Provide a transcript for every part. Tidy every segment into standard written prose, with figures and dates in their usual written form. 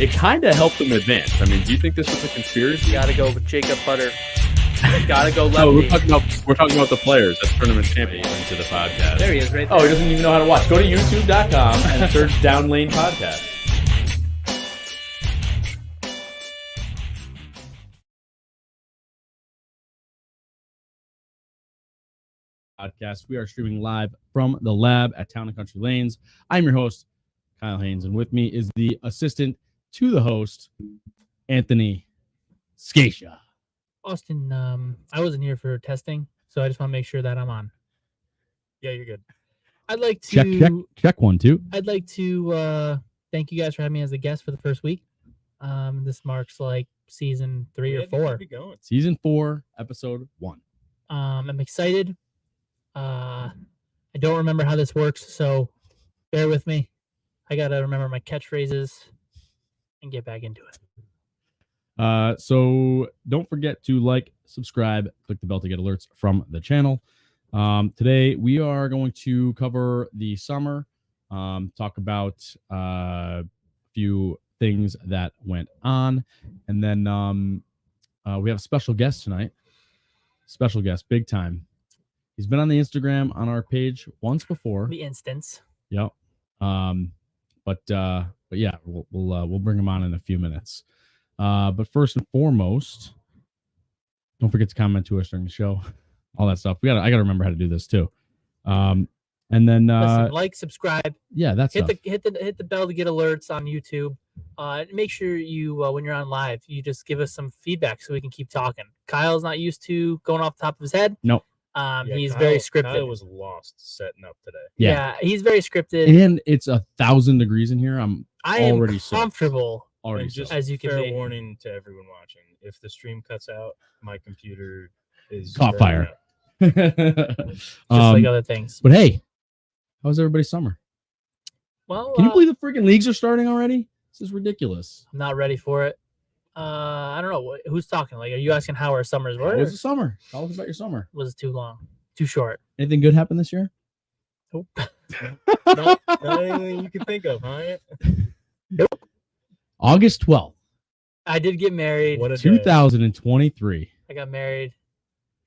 it kind of helped them advance. I mean, do you think this was a conspiracy? You gotta go with Jacob Butter. Gotta go lefty. No, we're talking about the players. That's tournament champion into the podcast. There he is, right there. Oh, he doesn't even know how to watch. Go to youtube.com and search Down Lane Podcast. Podcast. We are streaming live from the lab at Town and Country Lanes. I'm your host, Kyle Haines, and with me is the assistant to the host, Anthony Scaccia. Austin, I wasn't here for testing, so I just want to make sure that I'm on. Yeah, you're good. I'd like to check 1 2. I'd like to thank you guys for having me as a guest for the first week. This marks like season 3 or 4. Season 4, episode 1. I'm excited. I don't remember how this works, so bear with me. I gotta remember my catchphrases and get back into it. So don't forget to like, subscribe, click the bell to get alerts from the channel. Today we are going to cover the summer, talk about a few things that went on, and then we have a special guest tonight. Special guest, big time. He's been on the Instagram on our page once before. The instance. Yep. But yeah, we'll bring him on in a few minutes. But first and foremost, don't forget to comment to us during the show. All that stuff. I gotta remember how to do this too. And then listen, like, subscribe. Yeah, that's hit the bell to get alerts on YouTube. Make sure you when you're on live, you just give us some feedback so we can keep talking. Kyle's not used to going off the top of his head. Nope. He's very scripted. Kyle was lost setting up today. Yeah, he's very scripted. And it's 1,000 degrees in here. I am already comfortable. Already just as you can fair be. Warning to everyone watching: if the stream cuts out, my computer is caught fire. Just like other things. But hey, how's everybody's summer? Well, can you believe the freaking leagues are starting already? This is ridiculous. I'm not ready for it. I don't know who's talking. Like, are you asking how our summers were? How was the summer? Tell us about your summer. Was it too long? Too short? Anything good happened this year? Nope. Not anything you can think of, huh? Nope. August 12th. I did get married. What a 2023. I got married.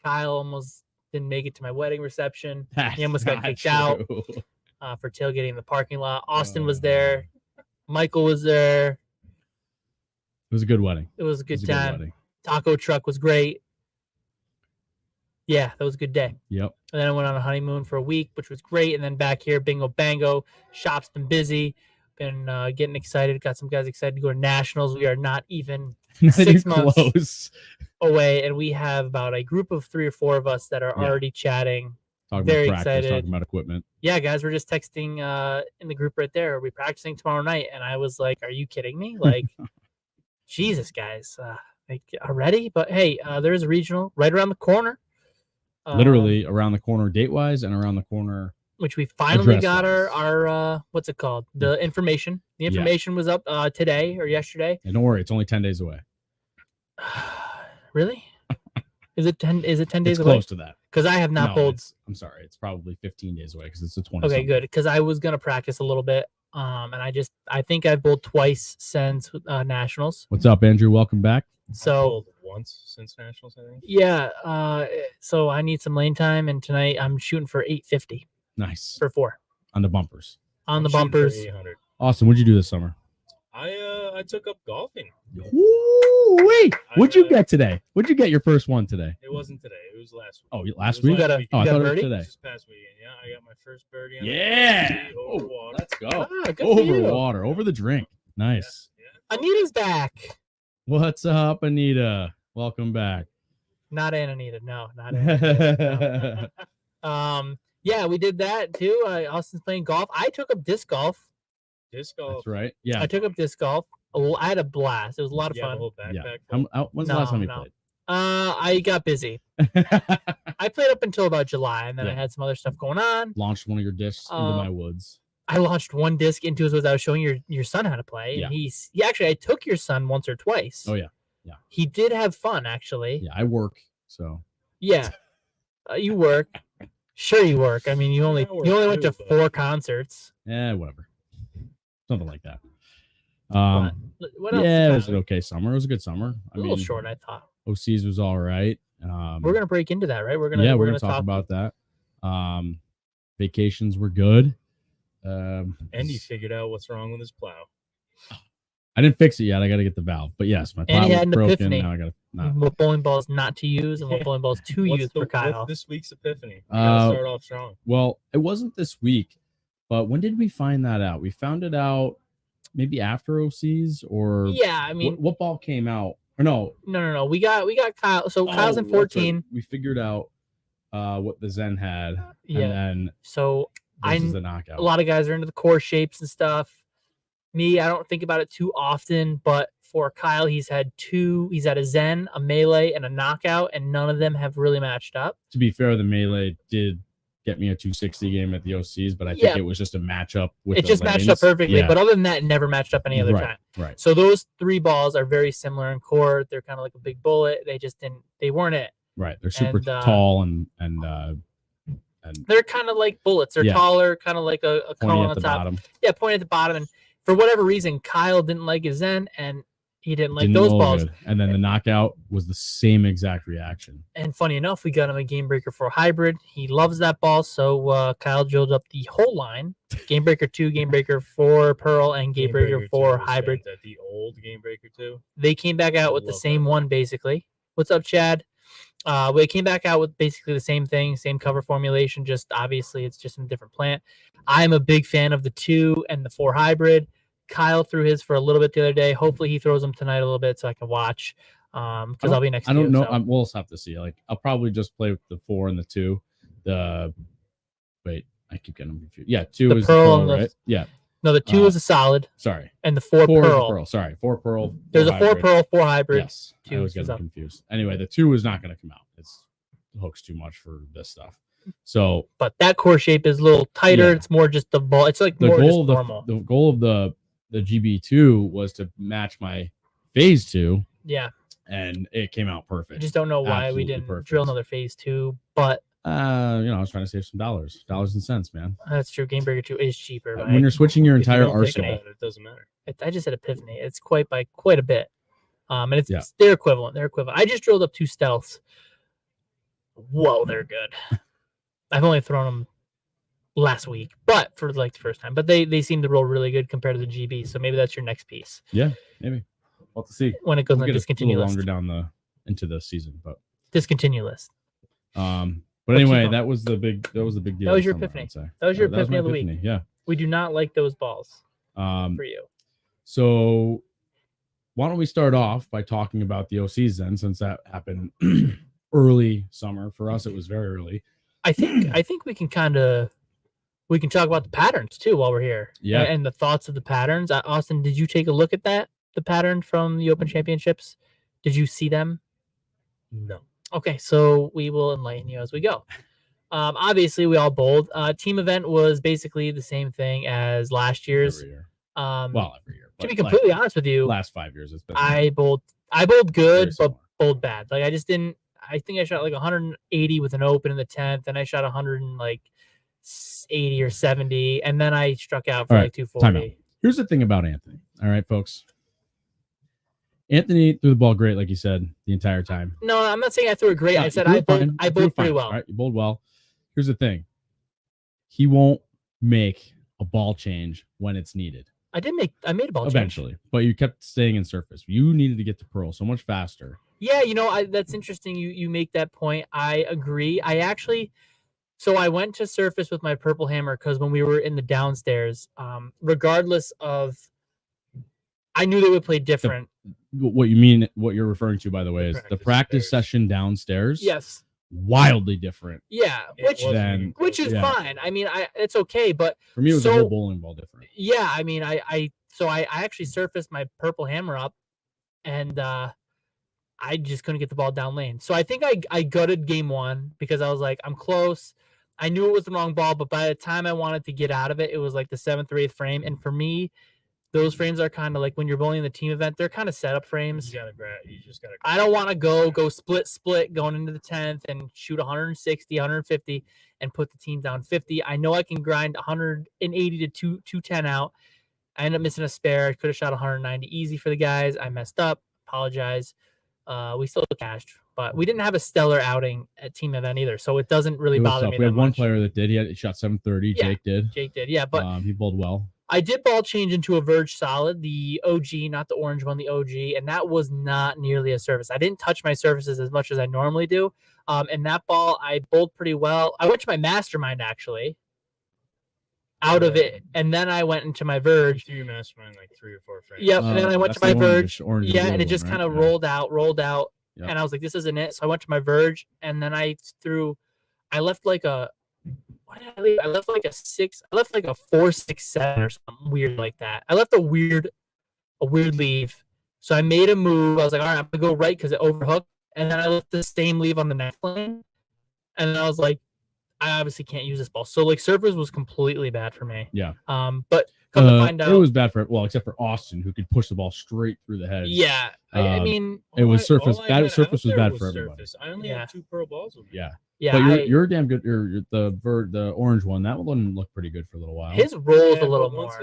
Kyle almost didn't make it to my wedding reception. That's He almost got kicked true. out for tailgating in the parking lot. Austin was there. Michael was there. It was a good wedding. It was a good time. Taco truck was great. Yeah, that was a good day. Yep. And then I went on a honeymoon for a week, which was great. And then back here, bingo bango. Shop's been busy. Been getting excited. Got some guys excited to go to nationals. We are not even 6 months close away, and we have about a group of 3 or 4 of us that are already chatting. Talking Very about practice, excited. talking about equipment. Yeah, guys, we're just texting in the group right there. Are we practicing tomorrow night? And I was like, "Are you kidding me?" Like, Jesus, guys, like already? But hey, there is a regional right around the corner. Literally around the corner, date wise, and around the corner. Which we finally got address-wise. our what's it called? The information. The information was up today or yesterday. And don't worry, it's only 10 days away. Really? Is it 10 days It's away? close to that. Because I have not pulled. I'm sorry, it's probably 15 days away because it's the 20. Okay, good. Because I was gonna practice a little bit, and I think I've bowled twice since nationals. What's up, Andrew? Welcome back. So once since nationals, I think. Yeah. So I need some lane time, and tonight I'm shooting for 850 Nice. for 4 On the bumpers. on the Shooting for bumpers. 800. Austin, what'd you do this summer? I took up golfing. Wait, what'd you get today? What'd you get your first one today? It wasn't today. It was last week. Oh, last It was week? got a- weekend. Oh, I you got thought a it was birdie? today. This past weekend, yeah. I got my first birdie. On Yeah. the over Oh, water. let's go. Ah, good for Over you. water, over the drink. Nice. Yeah. Anita's back. What's up, Anita? Welcome back. Not Anita. No, not Anita. No. Yeah, we did that too. Austin's playing golf. I took up disc golf. Disc golf. That's right. Yeah. I took up disc golf. I had a blast. It was a lot of You have a fun. whole backpack. Yeah. full? When's the last time you No. played? I got busy. I played up until about July, and then I had some other stuff going on. Launched one of your discs into my woods. I launched one disc into his woods. I was showing your son how to play. Yeah. And he actually, I took your son once or twice. Oh yeah. He did have fun, actually. Yeah, I work, so Yeah. You work. Sure, you work. I mean, you only I work went to too, but- 4 concerts. whatever. Something like that. What else? Yeah, is it was kind an of okay summer. It was a good summer. a little short, I thought. OCs was all right. We're gonna break into that, right? We're gonna talk about that. Vacations were good. And he figured out what's wrong with his plow. I didn't fix it yet. I got to get the valve. But yes, my plow he was had an broken. epiphany. Now I got to. What bowling balls not to use and what bowling balls to use for Kyle. What's this week's epiphany? We gotta start off strong. Well, it wasn't this week, but when did we find that out? We found it out maybe after OCs or yeah. I mean, what ball came out? Or no, We got Kyle. So Kyle's in 14. Right. We figured out what the Zen had, Yeah. and then so this is the knockout. A lot of guys are into the core shapes and stuff. Me, I don't think about it too often, but for Kyle, he's had a Zen, a melee, and a knockout, and none of them have really matched up. To be fair, the melee did get me a 260 game at the OCs, but I think it was just a matchup with it just matched up perfectly. But other than that, it never matched up any other time. Right. So those 3 balls are very similar in core. They're kind of like a big bullet. They weren't it. Right. They're super tall and they're kind of like bullets. They're taller, kind of like a cone on the top. Bottom. Yeah, pointing at the bottom. And for whatever reason, Kyle didn't like his Zen, and he didn't like those balls. Good. And then the knockout was the same exact reaction. And funny enough, we got him a Game Breaker 4 hybrid. He loves that ball, so Kyle drilled up the whole line: Game Breaker 2, Game Breaker 4 Pearl, and Game Breaker 4 hybrid. The old Game Breaker 2. They came back out with the same one, basically. What's up, Chad? We came back out with basically the same thing, same cover formulation, just obviously it's just in a different plant. I'm a big fan of the 2 and the 4 hybrid. Kyle threw his for a little bit the other day. Hopefully he throws them tonight a little bit so I can watch because I'll be next to you. I don't know. So. We'll just have to see. Like, I'll probably just play with the 4 and the 2. Wait, I keep getting them confused. Yeah, 2 is the Pearl, right? Yeah. No, the 2 is a solid. Sorry. And the 4 Pearl. Pearl. Sorry, 4 Pearl. There's a 4 Pearl, 4 hybrid. Yes, I was getting confused. Anyway, the 2 is not going to come out. The hook's too much for this stuff. So, but that core shape is a little tighter. It's more just the ball. It's like more just normal. The goal of the GB2 was to match my phase 2. Yeah. And it came out perfect. I just don't know why we didn't drill another phase 2, but I was trying to save some dollars and cents, man. That's true. Game Breaker 2 is cheaper. When you're switching your entire arsenal, it doesn't matter. I just said epiphany. It's quite a bit. And it's they're equivalent. I just drilled up 2 stealths. Whoa, they're good. I've only thrown them last week, but for like the first time. But they seem to roll really good compared to the GB. So maybe that's your next piece. Yeah, maybe. We'll have to see when it goes on the discontinue list. Longer down into the season, but discontinue list. But anyway, that was the big deal. That was your epiphany. That was your epiphany of the week. Yeah. We do not like those balls. For you. So why don't we start off by talking about the OCs then, since that happened early summer. For us, it was very early. I think we can talk about the patterns too while we're here. Yeah. And the thoughts of the patterns. Austin, did you take a look at the pattern from the Open Championships? Did you see them? No. Okay, so we will enlighten you as we go. Obviously, we all bowled. Team event was basically the same thing as last year's. Every year. Every year. To be completely honest with you, last 5 years it's been. I bowled good, but bowled bad. Like I think I shot like 180 with an open in the 10th, and I shot 180 or 70, and then I struck out for like 240. Here's the thing about Anthony. All right, folks. Anthony threw the ball great, like you said, the entire time. No, I'm not saying I threw it great. I said I bowled pretty well. All right, you bowled well. Here's the thing. He won't make a ball change when it's needed. I made a ball eventually, change. But you kept staying in surface. You needed to get to Pearl so much faster. Yeah, that's interesting. You make that point. I agree. So I went to surface with my purple hammer because when we were in the downstairs, regardless of, I knew they would play different. What you're referring to, by the way, is the practice session downstairs. Yes. Wildly different. Yeah, which is fine. I mean, it's okay, but for me, it was a whole bowling ball different. Yeah, I mean, I actually surfaced my purple hammer up, and I just couldn't get the ball down lane. So I think I gutted game 1 because I was like, I'm close. I knew it was the wrong ball, but by the time I wanted to get out of it, it was like the 7th or 8th frame. And for me, those frames are kind of like when you're bowling the team event, they're kind of setup frames. You just gotta. I don't want to go split going into the 10th and shoot 160, 150 and put the team down 50. I know I can grind 180 to 210 out. I ended up missing a spare. Could have shot 190 easy for the guys. I messed up. Apologize. We still cashed, but we didn't have a stellar outing at team event either, so it doesn't really It was bother tough. me We that had one much. player that did. He shot 730. Yeah, Jake did. Jake did, yeah, but he bowled well. I did ball change into a Verge Solid, the OG, not the orange one, the OG, and that was not nearly a surface. I didn't touch my surfaces as much as I normally do, and that ball I bowled pretty well. I went to my Mastermind actually, out of it, and then I went into my Verge. You threw your Mastermind like 3 or 4 frames. Yep, and then I went to my Verge. Orange Yeah, and it just kind of rolled out, Yep. and I was like, this isn't it. So I went to my Verge, and then I left like a, what did I leave? I left like a 6. I left like a 4, 6, 7 or something weird like that. I left a weird leave. So I made a move. I was like, all right, I'm gonna go right because it overhooked, and then I left the same leave on the next lane, and then I was like, I obviously can't use this ball. So like surface was completely bad for me. Yeah. But come to find out, it was bad except for Austin, who could push the ball straight through the head. Yeah, I mean, it was surface. That surface was bad for surface. everybody. I only had 2 pearl balls with me. Yeah. Yeah, but you're damn good. The orange one, that one looked pretty good for a little while. His rolls a little more.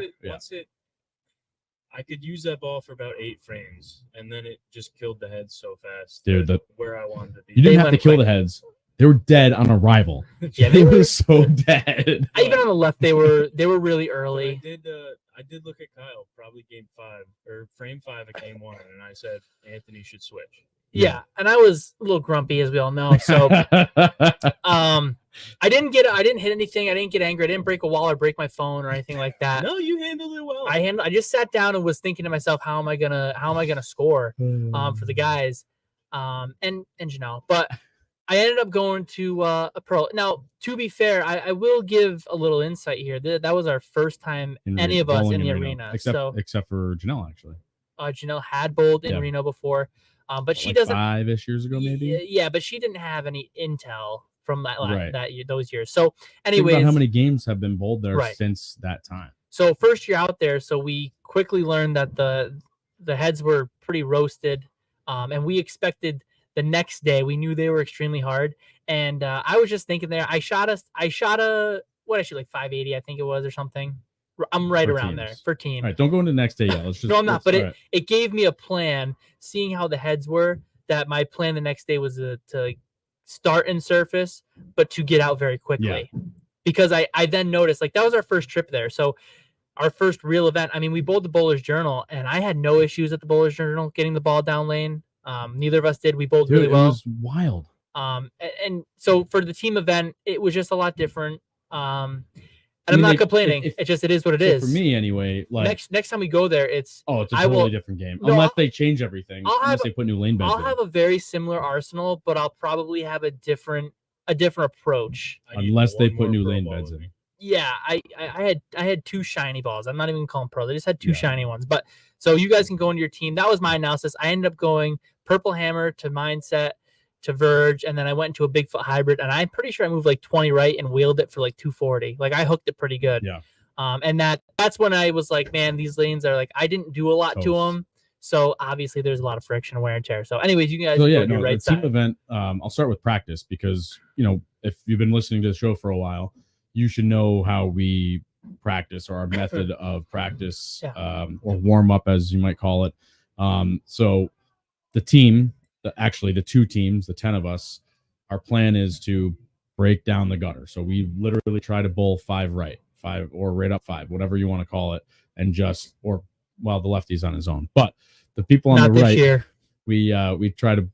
I could use that ball for about 8 frames, and then it just killed the heads so fast. Dude, where I wanted to be. You didn't have to kill the heads. They were dead on arrival. Yeah, they were so dead. Even on the left, they were really early. I did look at Kyle, probably game 5 or frame 5 of game 1, and I said Anthony should switch. Yeah, and I was a little grumpy, as we all know. So, I didn't hit anything. I didn't get angry. I didn't break a wall or break my phone or anything like that. No, you handled it well. I just sat down and was thinking to myself, how am I gonna score for the guys, and you know, but I ended up going to a pro. Now, to be fair, I will give a little insight here. That was our first time any of us in the arena, except for Janelle actually. Janelle had bowled in Reno before. But she doesn't 5-ish years ago, maybe. Yeah, but she didn't have any intel from those years. So, anyways, how many games have been bowled there since that time? So first year out there, so we quickly learned that the heads were pretty roasted, and we expected the next day. We knew they were extremely hard, and I was just thinking there. I shot a like 580, I think it was, or something. I'm right around there for team. All right, don't go into the next day yet. Let's just, no, I'm not. But it gave me a plan, seeing how the heads were, that my plan the next day was to start in surface, but to get out very quickly. Yeah. Because I then noticed, like, that was our first trip there. So our first real event, I mean, we bowled the Bowler's Journal, and I had no issues at the Bowler's Journal getting the ball down lane. Neither of us did. We bowled really well. It was wild. And so for the team event, it was just a lot different. And I'm not complaining. It is what it is. For me, anyway. Like next time we go there, it's a totally different game. Unless they change everything. Unless they put new lane beds. I'll have a very similar arsenal, but I'll probably have a different approach. Unless they put new lane beds in. Yeah, I had 2 shiny balls. I'm not even calling pro. They just had 2 shiny ones. But so you guys can go into your team. That was my analysis. I ended up going Purple Hammer to Mindset to Verge, and then I went into a Bigfoot hybrid, and I'm pretty sure I moved like 20 right and wheeled it for like 240. Like, I hooked it pretty good. Yeah. And that's when I was like, man, these lanes are like, I didn't do a lot to them. So obviously there's a lot of friction, wear and tear. So anyways, you guys go to your right side. Team event, I'll start with practice because, you know, if you've been listening to the show for a while, you should know how we practice, or our method of practice, or warm up, as you might call it. So the team, actually the 2 teams, the 10 of us, our plan is to break down the gutter. So we literally try to bowl 5 right, 5 or right up 5, whatever you want to call it, and the lefty's on his own. But the people on the right, year. we try to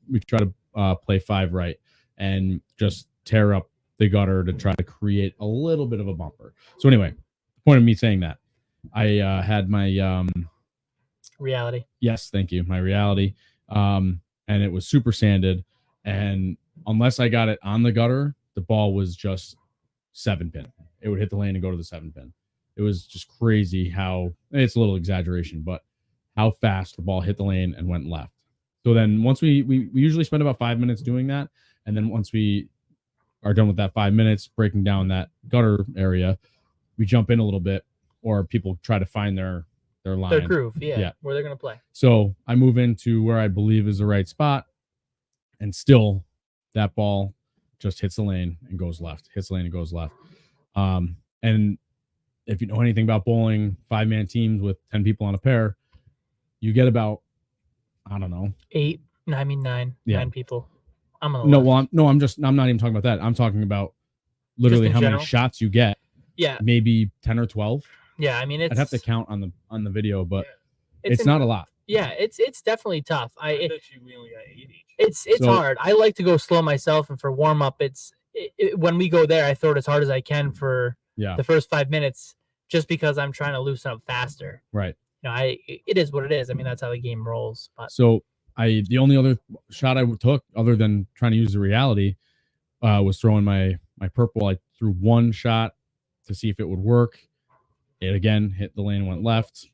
play 5 right and just tear up the gutter to try to create a little bit of a bumper. So anyway, the point of me saying that, I had my reality. Yes, thank you. My reality. And it was super sanded, and unless I got it on the gutter, the ball was just 7-pin. It would hit the lane and go to the 7-pin. It was just crazy how, it's a little exaggeration, but how fast the ball hit the lane and went left. So then once we usually spend about 5 minutes doing that, and then once we are done with that 5 minutes breaking down that gutter area, we jump in a little bit, or people try to find their line, their groove, where they're gonna play. So I move into where I believe is the right spot, and still that ball just hits the lane and goes left. And if you know anything about bowling, 5-man teams with 10 people on a pair, you get about, I don't know, 8. No, I mean 9. Yeah. 9 people. I'm on the no, left. well, I'm not even talking about that. I'm talking about literally in how general? many shots you get. Yeah. Maybe 10 or 12. Yeah. I mean, it's. I'd have to count on the video, but Yeah. it's not a lot. Yeah, it's definitely tough. I bet you we only got 8 each. It's So- hard. I like to go slow myself, and for warm up, when we go there, I throw it as hard as I can for Yeah. the first 5 minutes, just because I'm trying to loosen up faster. Right. You know, it is what it is. I mean, that's how the game rolls. But So the only other shot I took other than trying to use the reality was throwing my purple. I threw one shot to see if it would work. It again hit the lane and went left.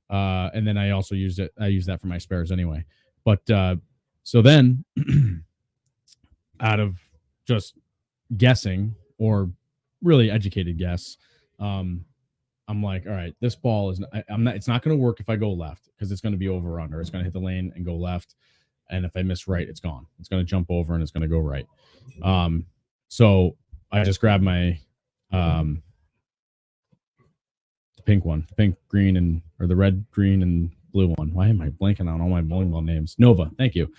And then I also used it. I used that for my spares anyway. But so then out of just guessing or really educated guess, I'm like, all right, this ball is it's not going to work if I go left because it's going to be over or under. It's going to hit the lane and go left. And if I miss right, it's gone. It's going to jump over and it's going to go right. So I just grabbed my pink one, pink, green, or the red, green, and blue one. Why am I blanking on all my bowling ball names? Nova, thank you.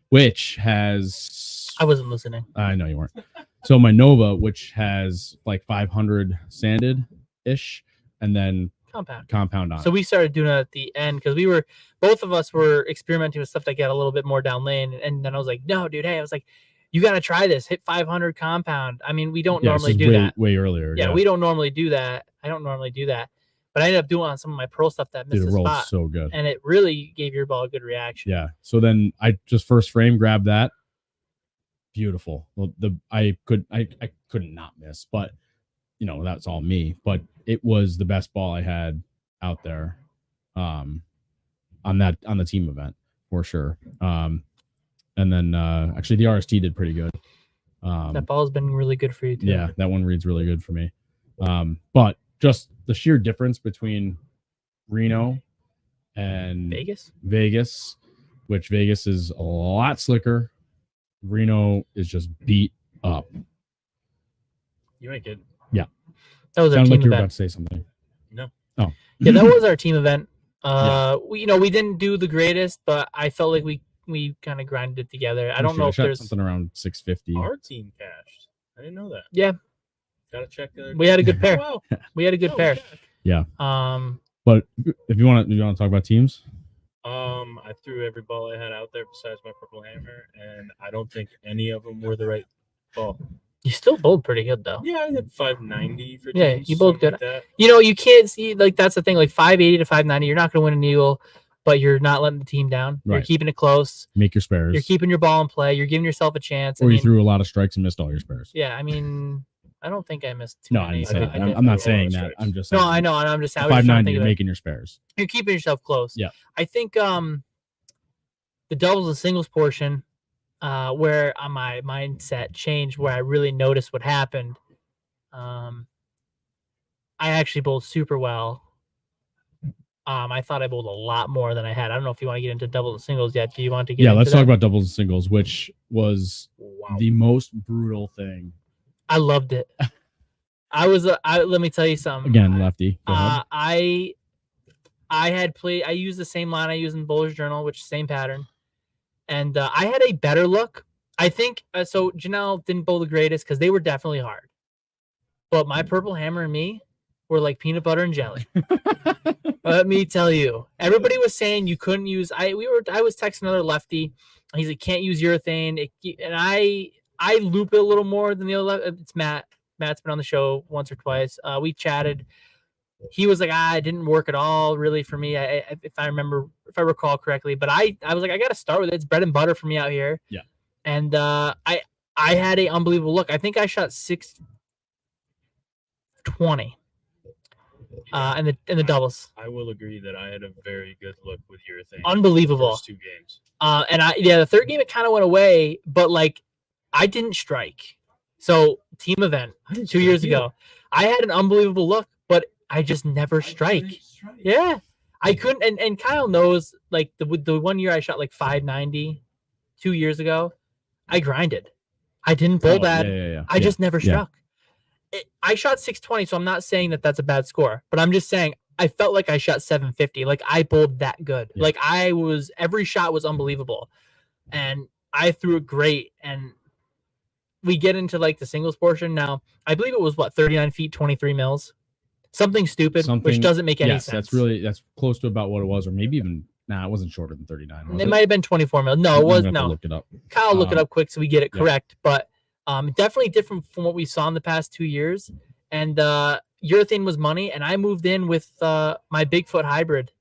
Which has I wasn't listening. I know you weren't. So my Nova, which has like 500 sanded ish, and then compound on. So we started doing it at the end because both of us were experimenting with stuff that got a little bit more down lane, and then I was like, no, dude, hey, I was like, you got to try this. Hit 500 compound. I mean, we don't normally do that. Way earlier. Yeah, we don't normally do that. I don't normally do that. But I ended up doing on some of my pearl stuff that missed the spot. So good. And it really gave your ball a good reaction. Yeah. So then I just first frame grabbed that. Beautiful. Well, I couldn't not miss, but you know, that's all me. But it was the best ball I had out there on the team event for sure. And then actually the RST did pretty good. That ball's been really good for you too. Yeah, that one reads really good for me. But just the sheer difference between Reno and Vegas, which Vegas is a lot slicker. Reno is just beat up. You ain't good. Yeah. That was our Sounded team like you were event. about to say something. No. Oh. Yeah, that was our team event. Yeah. We didn't do the greatest, but I felt like we kind of grinded it together. I don't know if shot there's something around 650. Our team cashed. I didn't know that. Yeah. Gotta check. We had a good pair. Oh, wow. We had a good pair. Yeah. Um. But if you want to talk about teams. I threw every ball I had out there besides my purple hammer, and I don't think any of them were the right ball. You still bowled pretty good though. Yeah, I hit 590 for Yeah, teams, you bowled something good. like that. You know, you can't see like that's the thing. Like 580 to 590, you're not going to win an eagle, but you're not letting the team down. You're Right. keeping it close. Make your spares. You're keeping your ball in play. You're giving yourself a chance. Or you threw a lot of strikes and missed all your spares. Yeah, I mean, I don't think I missed too No, many. I'm not saying that. I'm just saying. No, I know, and I'm just. I was just trying to 590, think you're of it. making your spares. You're keeping yourself close. Yeah. I think the doubles and singles portion, where my mindset changed, where I really noticed what happened. I actually bowled super well. I thought I bowled a lot more than I had. I don't know if you want to get into doubles and singles yet. Do you want to get? Yeah, into let's that? talk about doubles and singles, which was Wow. the most brutal thing. I loved it. Let me tell you something. Again, lefty. Go ahead. I had played. I used the same line I used in Bowler's Journal, which is same pattern, and I had a better look. I think so. Janelle didn't bowl the greatest because they were definitely hard, but my purple hammer and me were like peanut butter and jelly. Let me tell you, everybody was saying you couldn't use. I was texting another lefty. He's like, can't use urethane, and I loop it a little more than the other. It's Matt. Matt's been on the show once or twice. We chatted. He was like, it didn't work at all, really, for me. If I recall correctly, but I was like, I got to start with it. It's bread and butter for me out here. Yeah. And I had an unbelievable look. I think I shot 620. In the doubles. I will agree that I had a very good look with urethane. Unbelievable. First 2 games. The third game it kind of went away, but like I didn't strike. So team event 2 years ago, I had an unbelievable look, but I just never strike. Yeah, I couldn't. And Kyle knows, like the 1 year I shot like 590, 2 years ago, I grinded. I didn't bowl bad. Yeah. I just never struck. I shot 620, so I'm not saying that that's a bad score, but I'm just saying I felt like I shot 750. Like I bowled that good. Yeah. Like every shot was unbelievable, and I threw it great. And we get into like the singles portion now. I believe it was 39 feet, 23 mils, something stupid, which doesn't make any sense. That's close to about what it was, or maybe even it wasn't shorter than 39. It might have been 24 mils. No, it was no. Look it up. Kyle, look it up quick so we get it correct. But definitely different from what we saw in the past 2 years. And urethane was money, and I moved in with my Bigfoot hybrid.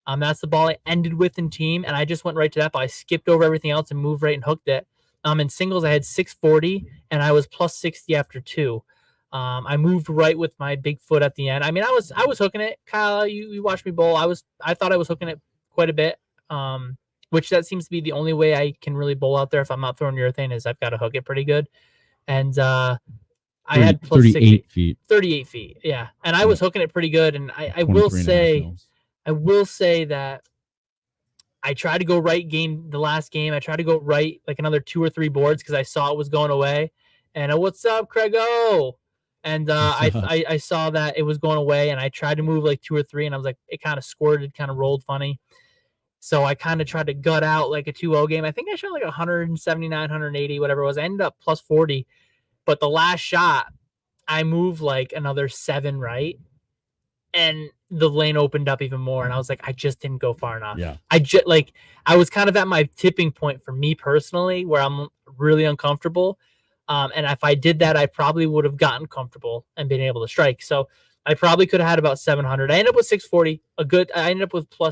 That's the ball I ended with in team, and I just went right to that ball. I skipped over everything else and moved right and hooked it. In singles, I had 640, and I was plus 60 after 2. I moved right with my Bigfoot at the end. I mean, I was hooking it. Kyle, you watched me bowl. I thought I was hooking it quite a bit. Which that seems to be the only way I can really bowl out there if I'm not throwing urethane is I've got to hook it pretty good. And I had plus 38 feet. 38 feet, yeah. And I was hooking it pretty good. And I will say that I tried to go right the last game. I tried to go right like another 2 or 3 boards because I saw it was going away. And what's up, Craigo? And I saw that it was going away, and I tried to move like 2 or 3, and I was like, it kind of squirted, kind of rolled funny. So I kind of tried to gut out like a 2-0 game. I think I shot like 179, 180, whatever it was. I ended up plus 40. But the last shot, I moved like another 7 right. And the lane opened up even more. And I was like, I just didn't go far enough. Yeah. I was kind of at my tipping point for me personally, where I'm really uncomfortable. And if I did that, I probably would have gotten comfortable and been able to strike. So I probably could have had about 700. I ended up with 640. I ended up with I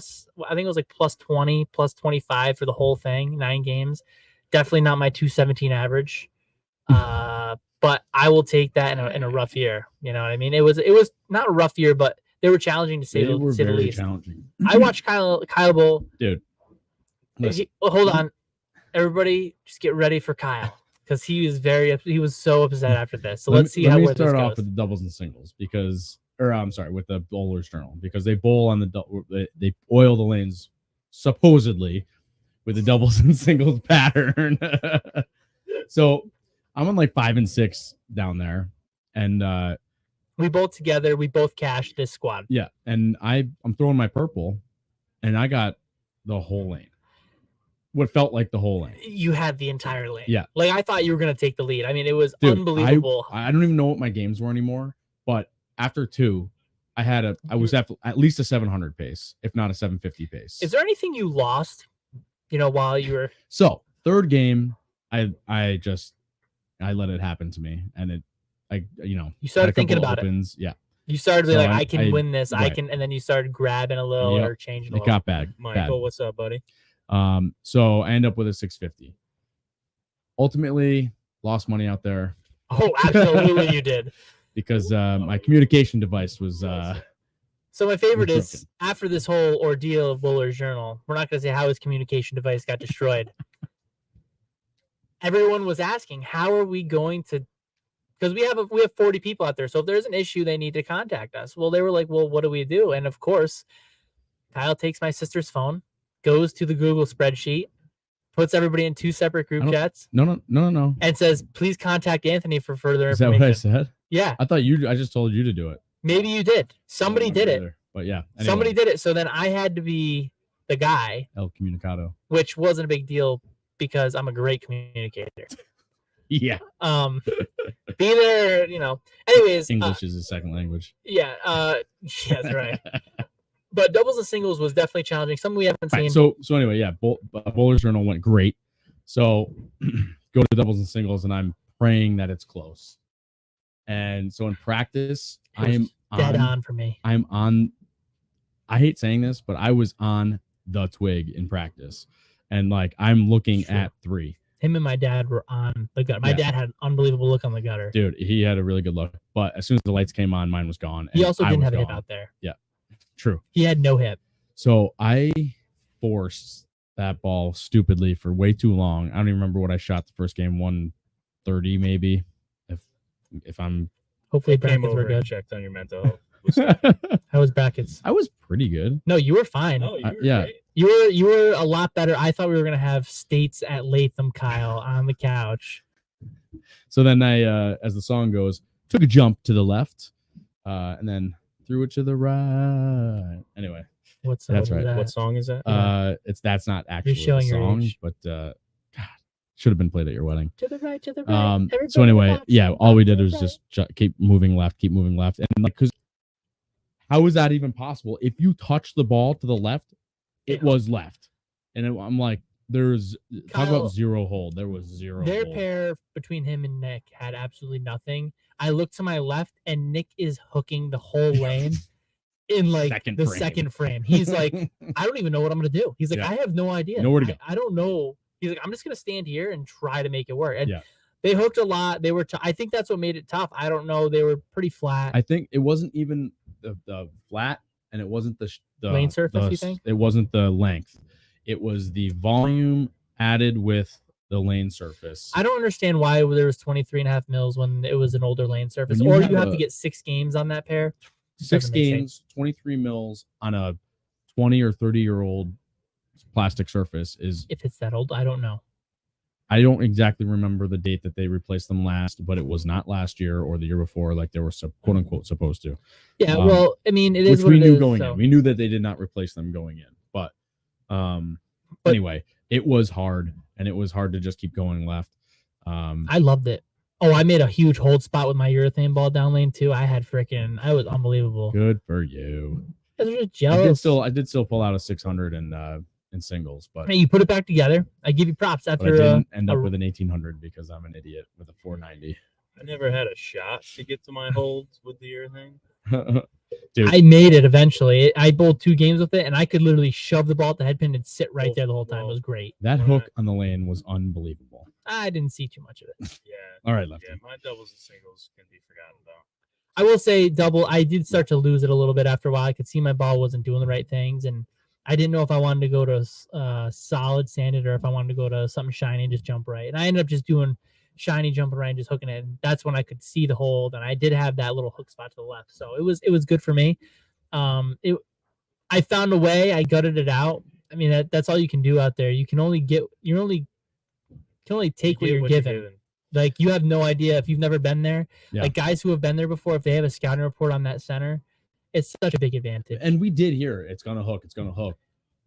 think it was like plus 20, plus 25 for the whole thing, 9 games. Definitely not my 217 average. But I will take that in a rough year. You know what I mean? It was not a rough year, but they were challenging to say the least. Challenging. I watched Kyle bowl. Dude. Hold on. Everybody just get ready for Kyle. Because he was so upset after this. So let's see how we this start off goes. with the doubles and singles with the bowler's journal, because they bowl on they oil the lanes supposedly with the doubles and singles pattern. So I'm on like 5 and 6 down there, and we both together. We both cashed this squad. Yeah, and I'm throwing my purple, and I got the whole lane. What felt like the whole lane. You had the entire lane. Yeah. Like I thought you were going to take the lead. I mean, it was unbelievable. I don't even know what my games were anymore, but after 2, I was at least a 700 pace, if not a 750 pace. Is there anything you lost, while you were... So, third game, I let it happen to me, and you started thinking about opens. it. Yeah. You started to be like, I can win this. Right. I can, and then you started grabbing a little or changing a little. It got bad. Michael, what's up, buddy? So I end up with a 650. Ultimately, lost money out there. Oh, absolutely, you did. Because my communication device was. So my favorite is after this whole ordeal of Bowler's Journal, we're not going to say how his communication device got destroyed. Everyone was asking, how are we going to? Because we have 40 people out there, so if there's an issue, they need to contact us. Well, they were like, well, what do we do? And of course, Kyle takes my sister's phone, goes to the Google spreadsheet, puts everybody in 2 separate group chats. No. And says, please contact Anthony for further information. Is that what I said? Yeah. I thought I just told you to do it. Maybe you did. Somebody did it. Either. But yeah. Anyway. Somebody did it. So then I had to be the guy. El Comunicado. Which wasn't a big deal because I'm a great communicator. Yeah. Be there, Anyways. English is a second language. Yeah. Yeah, that's right. But doubles and singles was definitely challenging. Something we haven't seen. So anyway, yeah, Bowler's Journal went great. So go to doubles and singles, and I'm praying that it's close. And so in practice, I am dead on for me. I'm on. I hate saying this, but I was on the twig in practice, and like I'm looking at 3. Him and my dad were on the gutter. My dad had an unbelievable look on the gutter. Dude, he had a really good look, but as soon as the lights came on, mine was gone. He also didn't have a hip out there. Yeah. True. He had no hip. So I forced that ball stupidly for way too long. I don't even remember what I shot the first game, 130 maybe. If I'm hopefully brackets were good. Checked on your mental health. How was brackets? I was pretty good. No, you were fine. No, you were great. You were a lot better. I thought we were gonna have States at Latham, Kyle, on the couch. So then I as the song goes, took a jump to the left, and then threw it to the right. Anyway, What's That's right. What song is that? that's not actually the showing your song, age. but God, should have been played at your wedding. To the right, to the right. So anyway, Everybody yeah, watch all we to did the was right. just keep moving left, and like, because how is that even possible? If you touch the ball to the left, it Yeah. was left, and I'm like, there's talk Kyle, about zero hold. There was zero. Their hold. pair between him and Nick had absolutely nothing. I looked to my left, and Nick is hooking the whole lane in like the second frame. He's like, I don't even know what I'm gonna do. He's like, Yeah. I have no idea. Nowhere to go. I don't know. He's like, I'm just gonna stand here and try to make it work. And Yeah. they hooked a lot. They were. I think that's what made it tough. I don't know. They were pretty flat. I think it wasn't even the flat, and it wasn't the Lane surface, you think? It wasn't the length. It was the volume added with the lane surface. I don't understand why there was 23.5 mils when it was an older lane surface, When you or have you have a- to get 6 games on that pair. 6 Doesn't make games, 23 mils on a 20 or 30-year-old plastic surface is. If it's that old, I don't know. I don't exactly remember the date that they replaced them last, but it was not last year or the year before, like they were quote unquote supposed to. Yeah, well, I mean, it is which what we it knew is, going so. in. We knew that they did not replace them going in, but anyway, it was hard, and it was hard to just keep going left. I loved it. Oh, I made a huge hold spot with my urethane ball down lane too. I was unbelievable. Good for you. I was just jealous. I did still pull out a 600 in singles, but Hey, you put it back together. I give you props I after. didn't end up with an 1800 because I'm an idiot with a 490. I never had a shot to get to my holds with the urethane. Dude, I made it eventually. I bowled 2 games with it, and I could literally shove the ball at the head pin and sit right there the whole time. It was great. that hook on the lane was unbelievable. I didn't see too much of it. Yeah. All right, Lefty. Yeah, my doubles and singles can be forgotten about. I will say double. I did start to lose it a little bit after a while. I could see my ball wasn't doing the right things, and I didn't know if I wanted to go to solid sanded or if I wanted to go to something shiny and just jump right. And I ended up just doing shiny, jumping right, and just hooking it. And that's when I could see the hold, and I did have that little hook spot to the left, so it was good for me. I found a way. I gutted it out. I mean, that's all you can do out there. You can only take what you're given. Like, you have no idea if you've never been there. Yeah. Like, guys who have been there before, if they have a scouting report on that center, it's such a big advantage. And we did hear it's gonna hook. It's gonna hook.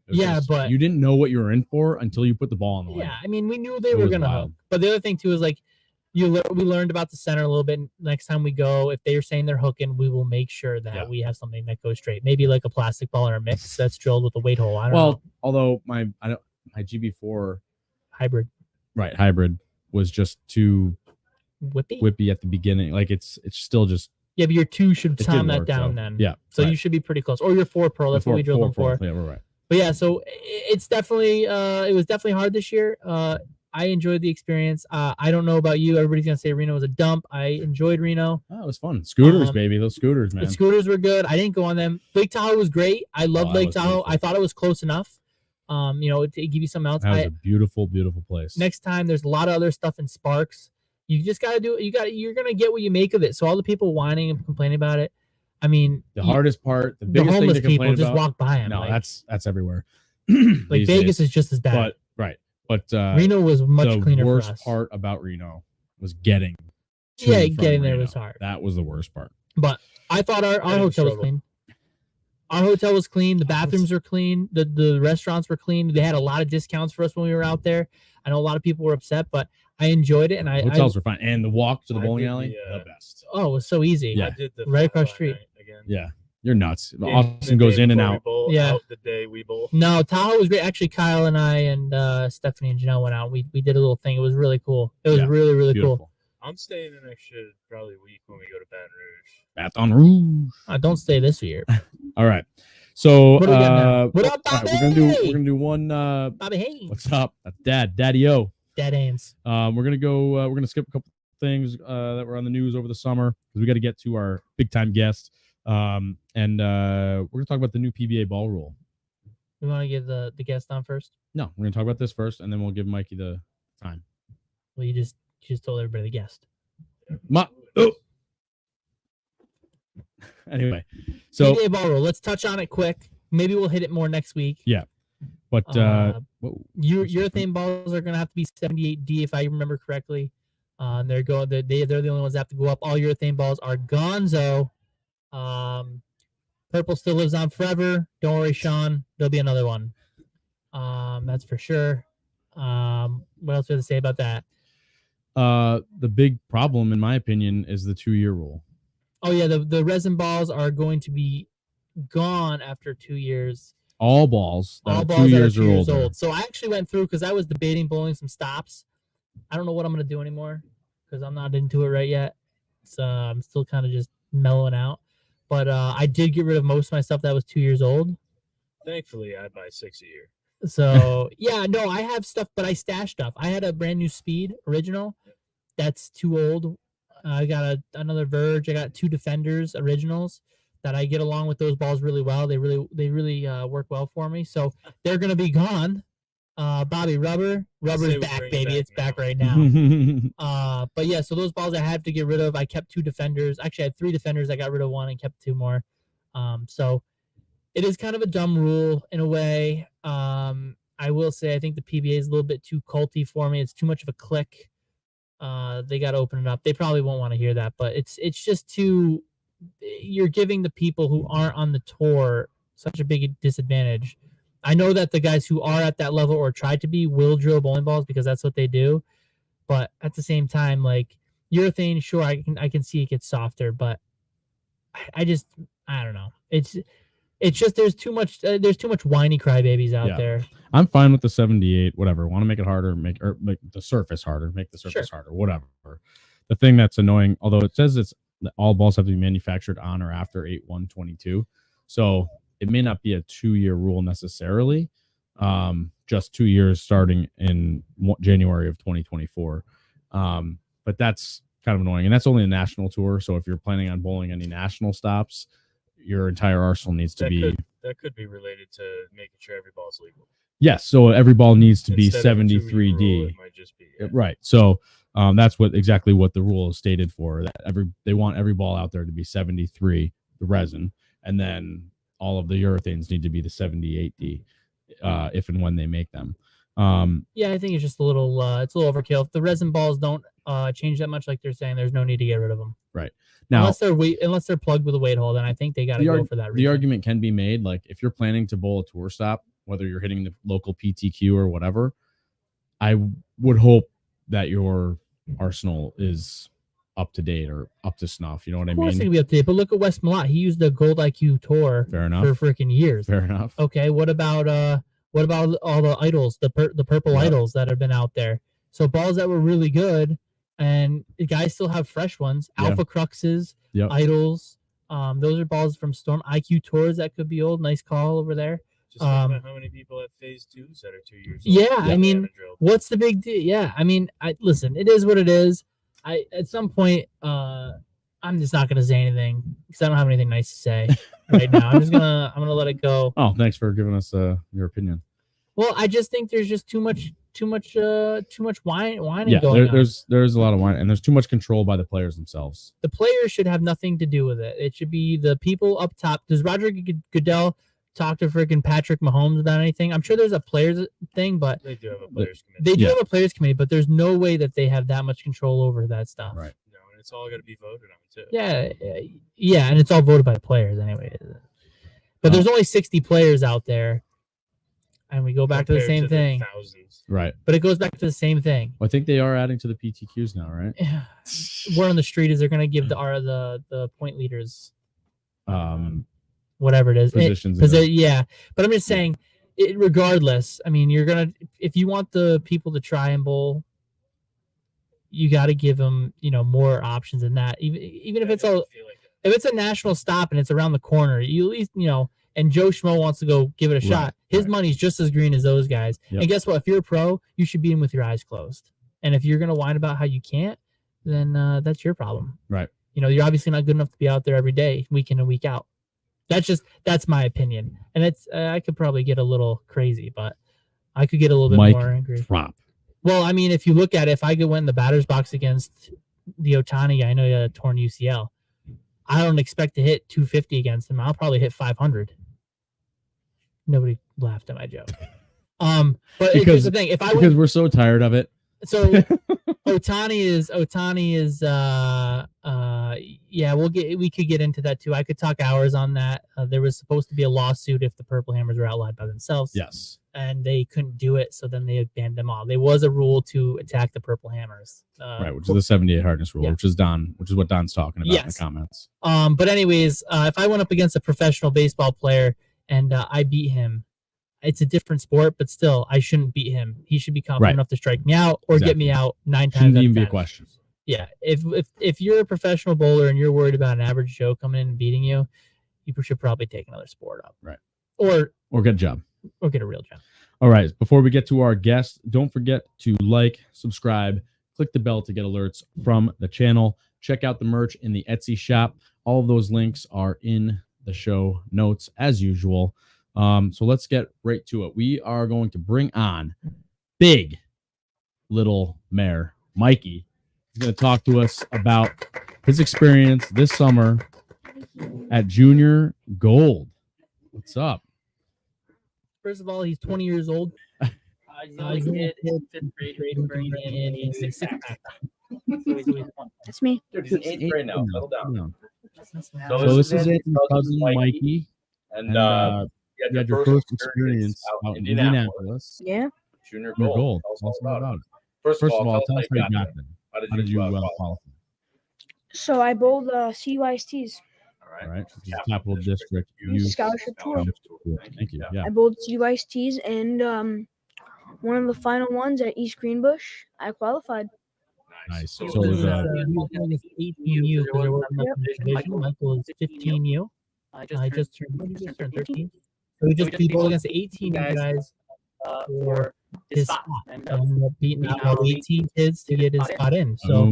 It was Yeah, just- but you didn't know what you were in for until you put the ball on the lane. yeah, I mean, we knew they It were was gonna wild. hook. But the other thing too is like, we learned about the center a little bit. Next time we go, if they're saying they're hooking, we will make sure that we have something that goes straight. Maybe like a plastic ball or a mix that's drilled with a weight hole. I don't know. Although my GB4 Hybrid hybrid was just too whippy. whippy at the beginning. Like it's still just Yeah, but your 2 should It sound didn't that work, down though. then. Yeah, So right. you should be pretty close. Or your 4 Pro. That's what we drilled them for. Yeah, we're right. But yeah, so it's definitely it was definitely hard this year. I enjoyed the experience. I don't know about you. Everybody's gonna say Reno was a dump. I enjoyed Reno. Oh, it was fun. Scooters, baby. Those scooters, man. The scooters were good. I didn't go on them. Lake Tahoe was great. I loved that Lake was Tahoe. beautiful. I thought it was close enough. To give you something else. That was a beautiful, beautiful place. Next time, there's a lot of other stuff in Sparks. You just gotta do it. You're gonna get what you make of it. So all the people whining and complaining about it. I mean, the hardest part, the the biggest thing homeless to people complain just about. walk by them. No, like, that's everywhere. like these Vegas days. is just as bad. But Reno was much the cleaner for worst us. part about Reno was getting to Yeah, and from getting there Reno. was hard. That was the worst part. But I thought our didn't hotel was struggle. clean. Our hotel was clean. The bathrooms were clean. The restaurants were clean. They had a lot of discounts for us when we were out there. I know a lot of people were upset, but I enjoyed it. And Hotels were fine, and the walk to the I bowling did alley, the, the best. it was so easy. Yeah. I did the Right across Firefly street. night again. Yeah, you're nuts. The Austin day goes in and before we out. bowl, Yeah. out the day we bowl. No, Tahoe was great. Actually, Kyle and I and Stephanie and Janelle went out. We did a little thing. It was really cool. It was Yeah, really, really cool. Beautiful. I'm staying an extra probably week when we go to Baton Rouge. Baton Rouge. Don't stay this year. All right. So What do we got now? What up, all right, Bobby? we're gonna do one. Bobby Haines. What's up? That's Daddy O. Dad Haines. We're gonna skip a couple things that were on the news over the summer because we got to get to our big time guest. And we're gonna talk about the new PBA ball rule. We want to give the guest on first. No, we're gonna talk about this first, and then we'll give Mikey the time. Well, you just told everybody the guest. Anyway, so PBA ball rule. Let's touch on it quick. Maybe we'll hit it more next week. but Your urethane balls are gonna have to be 78D if I remember correctly. They're the only ones that have to go up. All urethane balls are gonzo. Purple still lives on forever. Don't worry, Sean. There'll be another one. That's for sure. What else do I have to say about that? The big problem, in my opinion, is the 2-year rule. Oh yeah, the resin balls are going to be gone after 2 years. All balls that All are balls 2 that are years 2 or years older. old. So I actually went through because I was debating bowling some stops. I don't know what I'm gonna do anymore because I'm not into it right yet. So I'm still kind of just mellowing out. But I did get rid of most of my stuff that was 2 years old. Thankfully, I buy 6 a year. So yeah, no, I have stuff, but I stash stuff. I had a brand new Speed original that's too old. I got another Verge. I got 2 Defenders originals that I get along with those balls really well. They really work well for me. So they're gonna be gone. Bobby, rubber's we back, bring it baby. back It's back now. right now. But yeah, so those balls I have to get rid of. I kept 2 Defenders. Actually, I had 3 Defenders. I got rid of 1 and kept 2 more. So it is kind of a dumb rule in a way. I will say I think the PBA is a little bit too culty for me. It's too much of a click. They got to open it up. They probably won't want to hear that, but it's just too. You're giving the people who aren't on the tour such a big disadvantage. I know that the guys who are at that level or try to be will drill bowling balls because that's what they do, but at the same time, like urethane, sure, I can see it gets softer, but I don't know. It's just there's too much whiny crybabies out there. I'm fine with the 78, whatever. Want to make it harder, make the surface harder, make the surface Sure. harder, whatever. The thing that's annoying, although it says it's all balls have to be manufactured on or after 8/1/22, so it may not be a 2-year rule necessarily, just 2 years starting in January of 2024. But that's kind of annoying, and that's only a national tour. So if you're planning on bowling any national stops, your entire arsenal needs to be. That could be related to making sure every ball's legal. Yes, so every ball needs to be Instead of a 2-year 73D. rule, it might just be, yeah. Right. So that's exactly what the rule is stated for. That they want every ball out there to be 73, the resin, and then all of the urethanes need to be the 78D, if and when they make them. Yeah, I think it's just a little overkill. If the resin balls don't change that much, like they're saying, there's no need to get rid of them. Right. Now, unless they're plugged with a weight hole, then I think they got to go for that reason. The argument can be made, like if you're planning to bowl a tour stop, whether you're hitting the local PTQ or whatever, I would hope that your arsenal is up to date or up to snuff. You know what I mean? Of course it can be up to date, but look at Wes Malott. He used the Gold IQ Tour Fair enough. for freaking years. Fair enough. Okay, what about all the idols, the purple idols that have been out there? So balls that were really good, and the guys still have fresh ones. Alpha Cruxes, idols. Those are balls from Storm IQ Tours that could be old. Nice call over there. Just think about how many people have phase 2s that are 2 years old. Yeah, I mean, what's the big deal? Yeah, I mean, listen, it is what it is. At some point, I'm just not gonna say anything because I don't have anything nice to say right now. I'm gonna let it go. Oh, thanks for giving us your opinion. Well, I just think there's just too much whining going on. There's a lot of whining, and there's too much control by the players themselves. The players should have nothing to do with it. It should be the people up top. Does Roger Goodell talk to freaking Patrick Mahomes about anything? I'm sure there's a players thing, but they do have a players committee. They do have a players committee, but there's no way that they have that much control over that stuff. Right. No, and it's all got to be voted on too. Yeah, and it's all voted by the players anyway. But there's only 60 players out there, and we go back to the same thing. Thousands. Right. But it goes back to the same thing. Well, I think they are adding to the PTQs now, right? Word on the street is they're going to give the point leaders whatever it is. Positions. Yeah. But I'm just saying, regardless, I mean, if you want the people to try and bowl, you got to give them, more options than that. Even if it's if it's a national stop and it's around the corner, you at least, and Joe Schmo wants to go give it a shot. His money's just as green as those guys. Yep. And guess what? If you're a pro, you should be in with your eyes closed. And if you're going to whine about how you can't, then that's your problem. Right. You're obviously not good enough to be out there every day, week in and week out. That's my opinion. And it's I could probably get a little crazy, but I could get a little bit more angry. Drop. Well, I mean, if you look at it, if I could win in the batter's box against the Otani guy, I know he had a torn UCL. I don't expect to hit 250 against him. I'll probably hit 500. Nobody laughed at my joke. But here's the thing: because we're so tired of it. So Otani is yeah, we could get into that too. I could talk hours on that. There was supposed to be a lawsuit if the Purple Hammers were outlawed by themselves. Yes. And they couldn't do it, so then they banned them all. There was a rule to attack the Purple Hammers. Right, which is the 78 hardness rule, yeah. which is what Don's talking about in the comments. But anyways, if I went up against a professional baseball player and I beat him, it's a different sport, but still, I shouldn't beat him. He should be confident enough to strike me out or get me out 9 times. Shouldn't even be a question. Yeah, if you're a professional bowler and you're worried about an average Joe coming in and beating you, you should probably take another sport up. Right. Or get a job. Or get a real job. All right. Before we get to our guest, don't forget to like, subscribe, click the bell to get alerts from the channel. Check out the merch in the Etsy shop. All of those links are in the show notes as usual. So let's get right to it. We are going to bring on big little mare Mikey. He's going to talk to us about his experience this summer at Junior Gold. What's up? First of all, he's 20 years old. He's only kid in 5th grade, bringing in a six-pack. That's me. Dude, he's in 8th grade now. Settle down. So this is Anthony's cousin Mikey. And you had your first experience out in Indianapolis. Yeah. Junior Gold. Gold. Tell us all about it. First of all, tell us how you got there. How did you qualify? So I bowled CUISTs. All right. Capital District Youth Scholarship Tour. Thank you. Yeah. I bowled CUISTs and one of the final ones at East Greenbush, I qualified. Nice. So it was 18U because there wasn't enough division. Michael is 15U. I just turned 13. So we just bowled against the 18 guys for his spot and beating out all 18 kids to get his spot in. So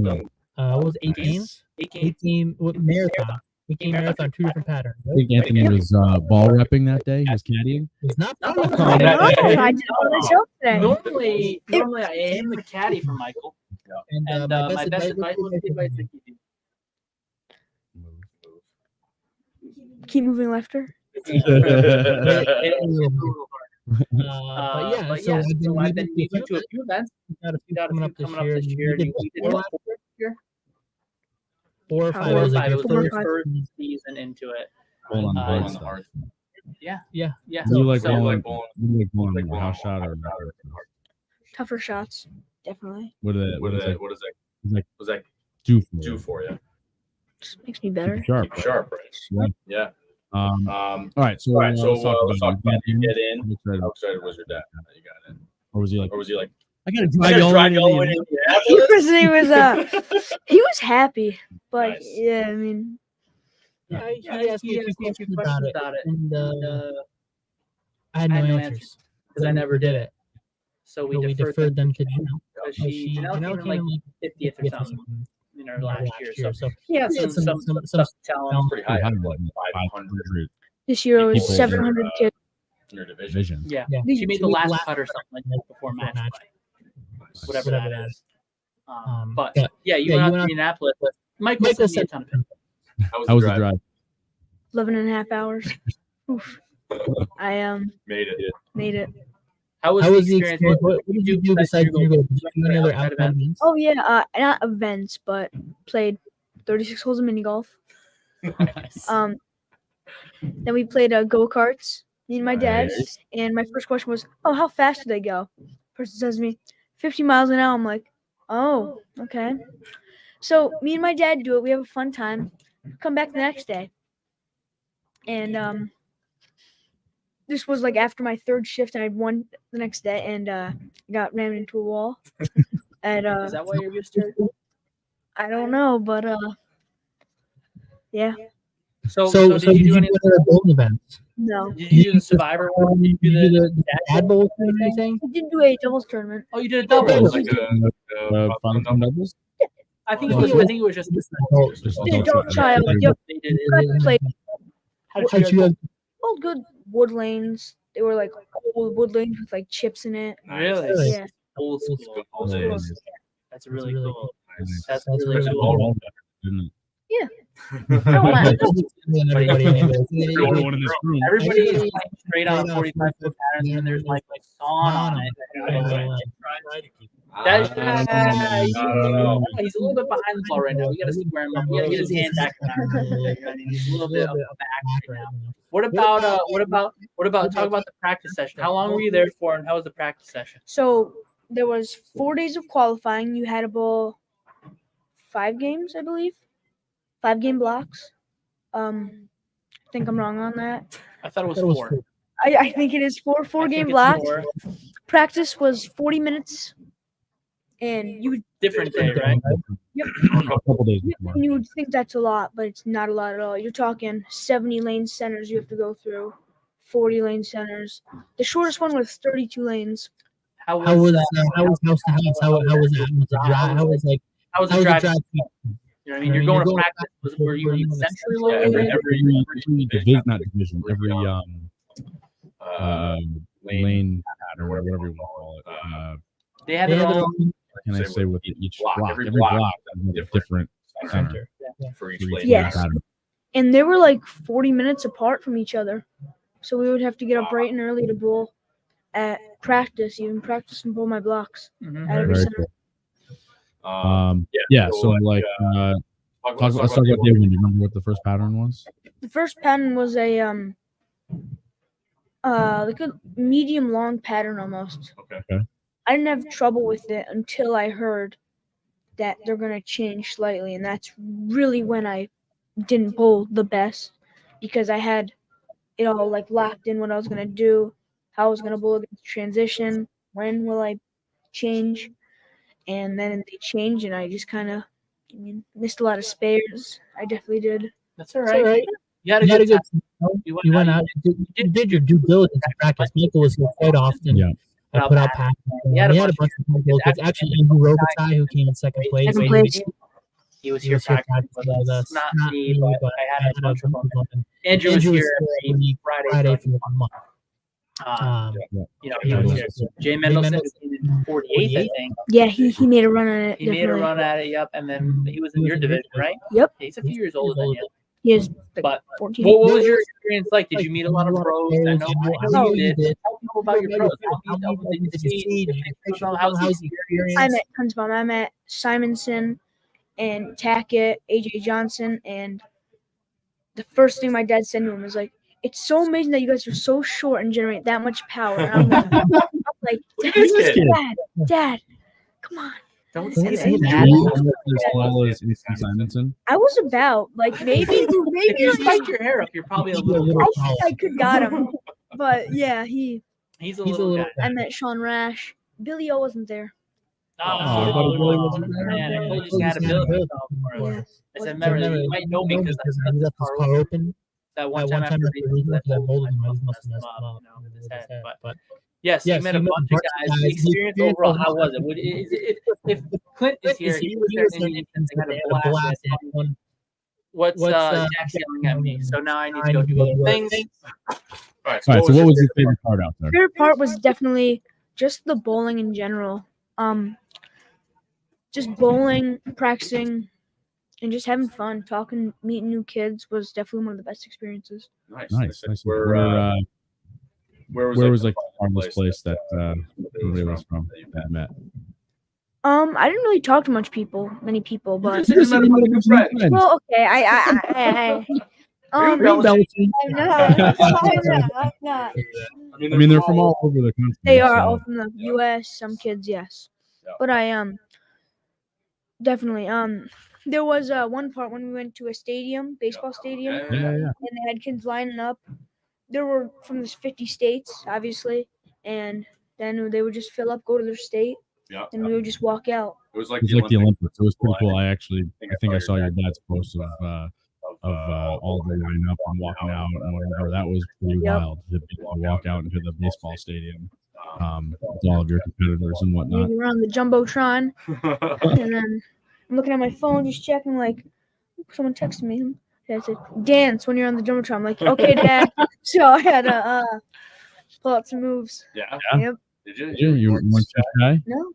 what was 8 games? 18 marathon. We came marathon 2 different patterns. I think Anthony was ball repping that day. He was caddying. It's not I did it all myself today. Normally I am the caddy for Michael. And my best advice was to advise to Keep moving lefter. But yeah, so I've been to a few events. Got a few coming up this year. We did last year. 4 or 5. It was the first season into it. Hold on. Yeah. So you like bowling house shot or Tougher shots, definitely. What does that do for you? Just makes me better. Sharp, right? Yeah. All right. So let's talk about you get in. How excited was your dad that you got in? Or was he like, I got to try going in he was happy, but Nice. yeah, I mean, he asked me a few questions about it, and I had no answers because I never did it. So We deferred them to Janelle. Janelle came in like 50th or something in our last year. So he had some stuff to tell him. Pretty high, 500 this year it was People 700 kids. in your division. Yeah. She made the last cut or something like that before match play. Whatever that is. But yeah, you went out to Indianapolis. Michael sent me a ton of pictures. How was the drive? 11 and a half hours. Oof. I Made it. How was the experience? What did you do besides you go? Did you do any other outside events? Oh yeah, not events, but played 36 holes of mini golf. Nice. Then we played go-karts, me and my dad. Nice. And my first question was, "Oh, how fast did they go?" Person says to me, 50 miles an hour. I'm like, "Oh, okay." So me and my dad do it. We have a fun time. Come back the next day, and this was like after my 3rd shift, and I had one the next day, and got rammed into a wall. And Is that why you're used to it? I don't know, but yeah, So did you do any other bowling events? no. Did you do the Survivor one? Did you do the dad bowl or anything? I did do a doubles tournament. Oh, you did a double. Like Final doubles? I think it was just this. Did adult child. Yep. They did it. I played How'd you all good wood lanes. They were like old wood lanes with like chips in it. Really? Yeah. Old school. Old days. That's really cool. Nice. That's That's really really cool. Didn't it? I don't mind. everybody anyways. Everyone in this room. Everybody is playing straight on 45-foot patterns, and there's like sawn on it. Try to keep That's Um, he's a little bit behind the ball right now. We got to see where we got to get his hand back around. He's a little bit back right now. What about talk about the practice session? How long were you there for, and how was the practice session? So there was 4 days of qualifying. You had to bowl 5 games, I believe, 5-game blocks. I think I'm wrong on that. I thought it was 4. I think it is 4-game blocks. Practice was 40 minutes, and you would Different day, right? a couple days before. you would think that's a lot, but it's not a lot at all. You're talking 70 lane centers you have to go through, 40 lane centers. The shortest one was 32 lanes. How was house to house? How was that? Was it dry? How was the drive? You know what I mean? You're going to practice. Were you centrally located? Every division, not division, every lane pattern or whatever you want to call it. They had their own. Can I say with each block? Every block has a different center for each for each lane. Yes. pattern. And they were like 40 minutes apart from each other. So we would have to get up bright and early to bowl at practice, even practice and bowl my blocks at every Very center. cool. Yeah. So like, let's talk about day one. Do you remember what the first pattern was? The first pattern was a like a medium long pattern almost. Okay. I didn't have trouble with it until I heard that they're gonna change slightly, and that's really when I didn't bowl the best because I had it all like locked in what I was gonna do, how I was gonna bowl against transition, when will I change, and then they changed, and I just kind of missed a lot of spares. I definitely did. That's all right. You had a good time. You went out. You did your due diligence in practice. Michael was here quite often. Yeah. I put out passes. We had a bunch of goals. It's actually Andrew Robitaille who came in second place. He was here practicing with us. Not me, but I had a bunch of them. Andrew was here every Friday for a month. You know, he was here. Jay Mendelson came in 48th, I think. Yeah, he made a run at it. He made a run at it, yep. And then he was in your division, right? Yep. He's a few years older than you. He is like But 14. what was your experience like? Did you meet a lot of pros? I know you did. Tell people about your pros. How many did you see? How's the experience? I met tons of them. I met Simonson and Tackett, AJ Johnson, and the first thing my dad said to him was like, "It's so amazing that you guys are so short and generate that much power." And I'm like, Dad, come on. Don't say say As that. well as AC Simonson. I was about like maybe If you spiked your hair up, you're probably a little. I think I could got him, but yeah, He's a little guy. I met Sean Rash. Billy O wasn't there. Billy wasn't there. Man, I told you had a Billy. Yeah. I said, remember, you might know me because I left this car open. That one time after I bowled him, I must have messed him up with his head. But yes, you met a bunch of guys. The experience overall, how was it? If Clint is here, he was there and he had a blast. What's Jack's yelling at me? So now I need to go do other things. All right. All right. So what was your favorite part out there? Favorite part was definitely just the bowling in general. Just bowling, practicing, and just having fun, talking, meeting new kids was definitely one of the best experiences. Nice. Where was like the farthest place that everybody was from that met? I didn't really talk to many people, but Right. well, okay, I I'm not. I mean, they're from all over the country. They are so- all from the U.S. Some kids, yes, but I definitely there was one part when we went to a stadium, baseball stadium, Yeah. and they had kids lining up. There were from the 50 states, obviously, and then they would just fill up, go to their state, Yeah. and we would just walk out. It was like It was like the Olympics. It was pretty cool. Well, I think I saw your dad's post of all of them lining up and walking out and whatever. That was pretty wild to walk out into the baseball stadium with all of your competitors and whatnot. We were on the jumbotron, and then I'm looking at my phone, just checking. Like, someone texted me. Dad said, "Dance when you're on the jumbotron." I'm like, "Okay, Dad." So I had to pull out some moves. Yeah. Yep. Did you? You weren't too shy? No.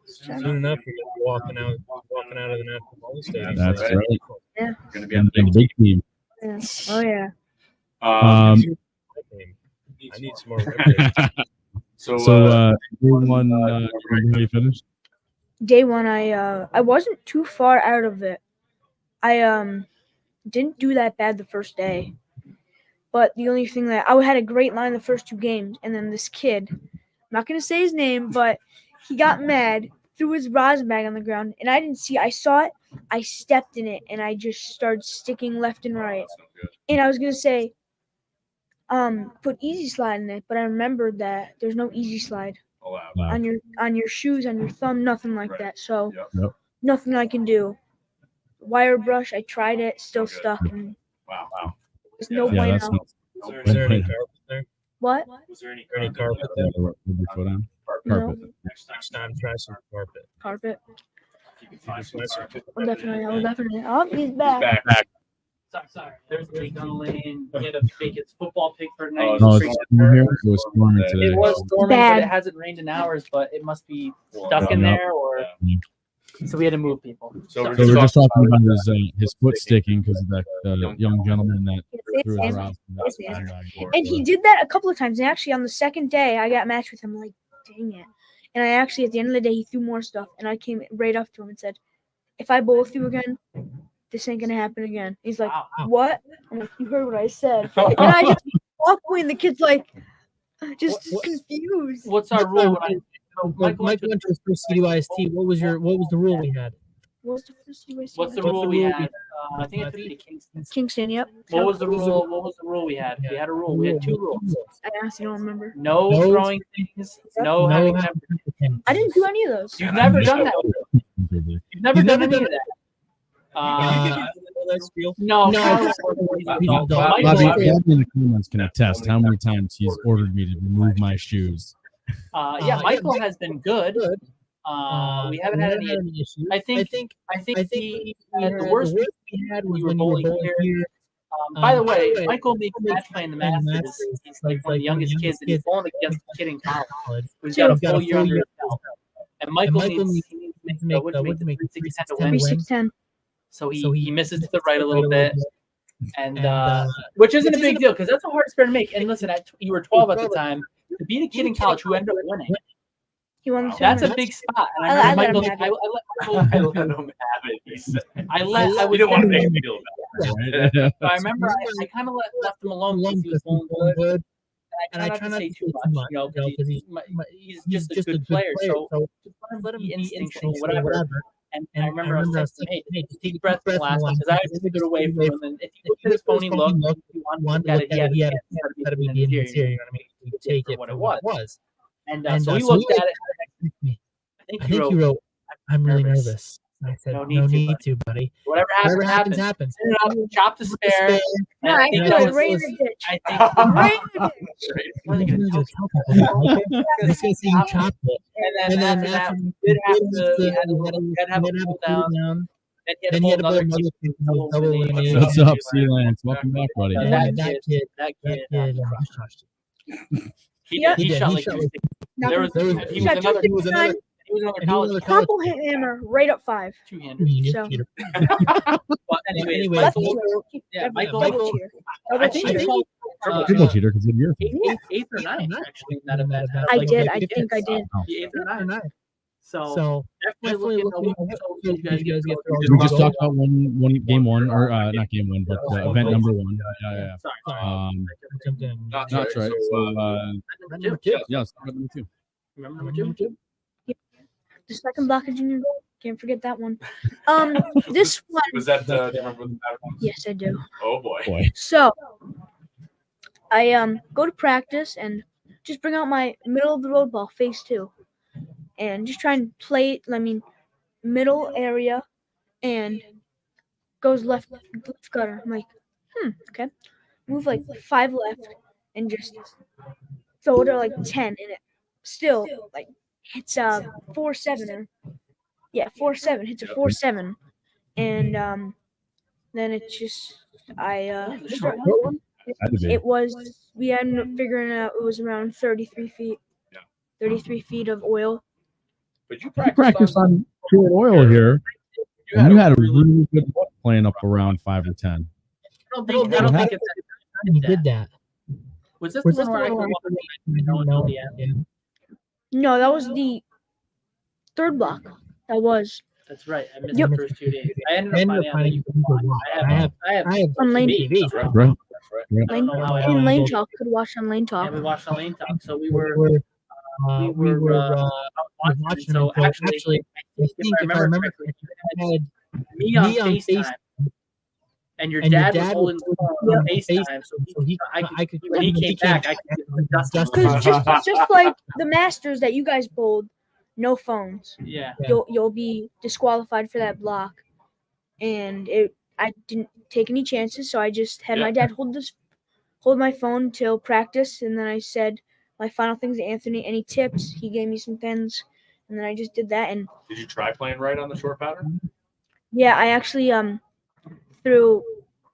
Soon enough, you're walking out of the National Bowling Stadium. That's right. right. Yeah. Going to be on And the the big team. Yeah. Oh yeah. I need some more. So, you won. Remember how you finished? day one, I wasn't too far out of it. I didn't do that bad the first day, but the only thing that I had a great line the first 2 games, and then this kid, I'm not gonna say his name, but he got mad, threw his rosin bag on the ground, and I didn't see. I saw it. I stepped in it, and I just started sticking left and right. And I was gonna say, put easy slide in it, but I remembered that there's no easy slide Wow. on your shoes, on your thumb, nothing like that. So Yep. nothing I can do. Wire brush, I tried it, still stuck, and Wow. there's no Yeah, bueno. that's not Was there any carpet there? What? Was there any carpet yeah, there? rub your foot on. No. Carpet. Next time, try some carpet. Carpet. If you can find some carpet. Definitely. Oh, he's back. Back. Sorry. There's a leak on the lane. He had to fake his football pick for tonight. No, it's storming here. It was storming today. It was storming, but Bad. it hasn't rained in hours. But it must be stuck in there, or so we had to move people. So we're just talking about his foot sticking because of that young gentleman that threw his rosin. And he did that a couple of times. And actually, on the second day, I got matched with him. Like, dang it. And I actually, at the end of the day, he threw more stuff. And I came right up to him and said, if I bowl with you again, this ain't going to happen again. He's like, Wow. what? I'm like, you heard what I said. And I just walk away, and the kid's like, just confused. What's our rule? Michael went to his first CDYST. What was the rule we had? What was the first USC? What's the rule we had? I think it's to Kingston. Kingston, yep. What was the rule? What was the rule we had? We had a rule. We had 2 rules. I honestly don't remember. No throwing things. No having them. I didn't do any of those. You've never done that. You've never done any of that. No. Bobby Michael, in the comments can attest how many times he's ordered me to remove my shoes. Michael has been good. We haven't had any issues. I think the worst we had was when you were bowling here. By the way, Michael makes match play in the Masters. He's like one of the youngest kids, and he's bowling against a kid in college who's got a full year under his belt. And Michael needs to make 3-6-10 to win. 3-6-10. So he misses to the right a little bit, and which isn't a big deal because that's a hard spare to make. And listen, you were 12 at the time. To beat a kid in college who ended up winning, He won the that's a tournament. big spot. And I I let remember him Michael. have I let him have it. He said. I don't want to make him feel bad. So I remember I kind of left him alone because he was bowling good. And I try not to say too much, because he's just a good player. So just let him be instinctual, whatever. And I remember I was texting, hey, just take a breath from the last one, because I was a bit away from him. And if you look at his phony look, if you want to look at it, he had to be in the interior. You know what I mean? You take it for what it was. And so he looked at it. I think he wrote, I'm really nervous. I said, No no need need to, to, buddy. whatever happens. Happens. Chop the spare. No, I think I it was right in the ditch. I think Right in the ditch. wasn't going to tell people. This guy's saying chop it. And then after that, we did have to have a cool down. Then he had to bowl another double elimination. What's up, C Lance? Welcome back, buddy. That kid crushed. He shot like he was another college Purple hammer right up 5. two-hander. So But anyway, left Michael, cheater. Michael, Double cheater. I Double think cheater. he called Triple cheater because of your eighth or ninth actually in that event. I did. I think I did. The 8th or 9th. So So definitely looking at what you guys get We just talked about one game one, or not game one, but event number 1. Yeah. Sorry. That's right. So Number two. yeah, start with number 2. Remember number 2? The second block of junior gold. Can't forget that one. This one. Was that do you remember that one? Yes, I do. Oh boy. So I go to practice and just bring out my middle of the road ball, face 2, and just try and play it. I mean, middle area, and goes left gutter. I'm like, okay. Move like 5 left and just throw it at like 10, and it still like hits 4-7 or 4-7 hits a 4-7, and then it's just it was we ended up figuring out it was around 33 feet. Yeah. 33 feet of oil. But you You practiced on pure oil here. And you had a really good look playing up around 5 or 10. I don't think it's He did that. Was this the one where I could No. No, that was the third block. That was That's right. I missed Yep. the first 2 days. I ended up finding out that you could watch. I have on Lane TV. That's right. Right. I don't know how I in Lane don't- Talk. Could watch on Lane Yeah, Talk. we watched on Lane Talk. So we were watching. So actually, I think if I remember correctly, you had me on FaceTime, and your dad was holding the phone on FaceTime. So I could when he came back, I could just Because just like the Masters that you guys bowled, no phones. yeah. You'll be disqualified for that block. And I didn't take any chances, so I just had my dad hold my phone till practice, and then I said my final things to Anthony. Any tips? He gave me some things, and then I just did that. And Did you try playing right on the short pattern? yeah, I actually threw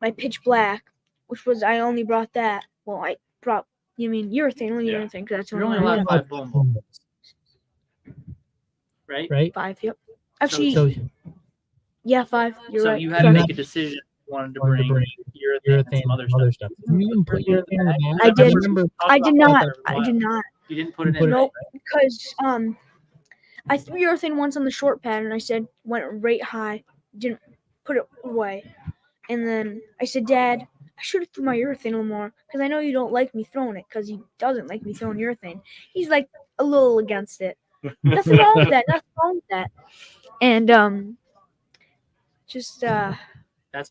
my pitch black, which was I only brought that. Well, I brought urethane, only Yeah. urethane, because that's You're only only I allowed had. 5 bowling balls, right? 5. Yep. Actually, So yeah, 5. You're right. you had to make a decision. You wanted to bring urethane and some other stuff. You didn't put urethane in the bag? I did. remember I did not. I did not. You didn't put it in. Nope. Because I threw urethane once on the short pattern. I said went right high, didn't put it away, and then I said, Dad, I should have threw my urethane a little more because I know you don't like me throwing it because he doesn't like me throwing urethane. He's like a little against it. Nothing wrong with that. Nothing wrong with that. And just That's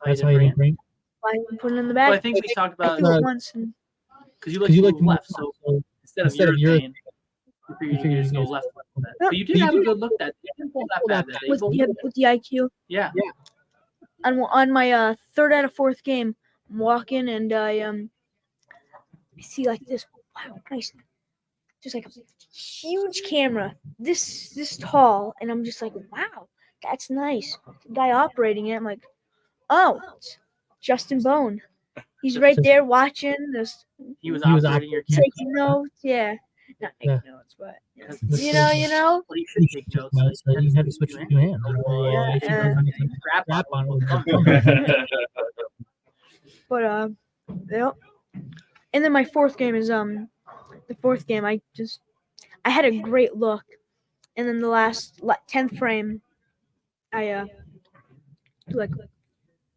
why That's how you you didn't bring didn't it. bring. I put it in the Well, bag. I think we talked I about threw it once, and because you like to move left. So instead of instead of urethane, you figured you just go left. But you did have a good look that day. You didn't pull that bad that day. with the IQ. Yeah. On my third out of fourth game, I'm walking and I see like this nice, just like a huge camera, this tall, and I'm just like, wow, that's nice. The guy operating it, I'm like, oh, it's Justin Bone. He's right there watching this, He was operating your camera. taking notes. Yeah, not taking notes, but That's- you know. Well, you should take notes. So you had to switch to two hands. Strap on with the But yep. And then my fourth game is the fourth game. I had a great look, and then the last 10th frame, I do like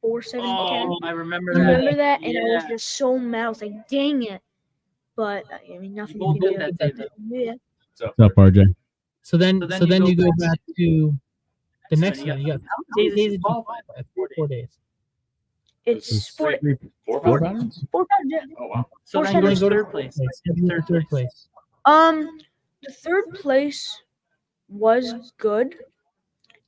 4-7-10. Oh, I remember Remember that. that? And I was Yeah. just so mad. I was like, dang it! But I mean, nothing both you can did do. that day, though. Yeah. What's up, RJ? So then you go back to the So next you got- one. You got how how many many days days is did you qualify? qualify? 4 days. It's 4 Four patterns? pounds. Yeah. Oh wow. So Or then seven. you go to third place. Third place. The third place was good.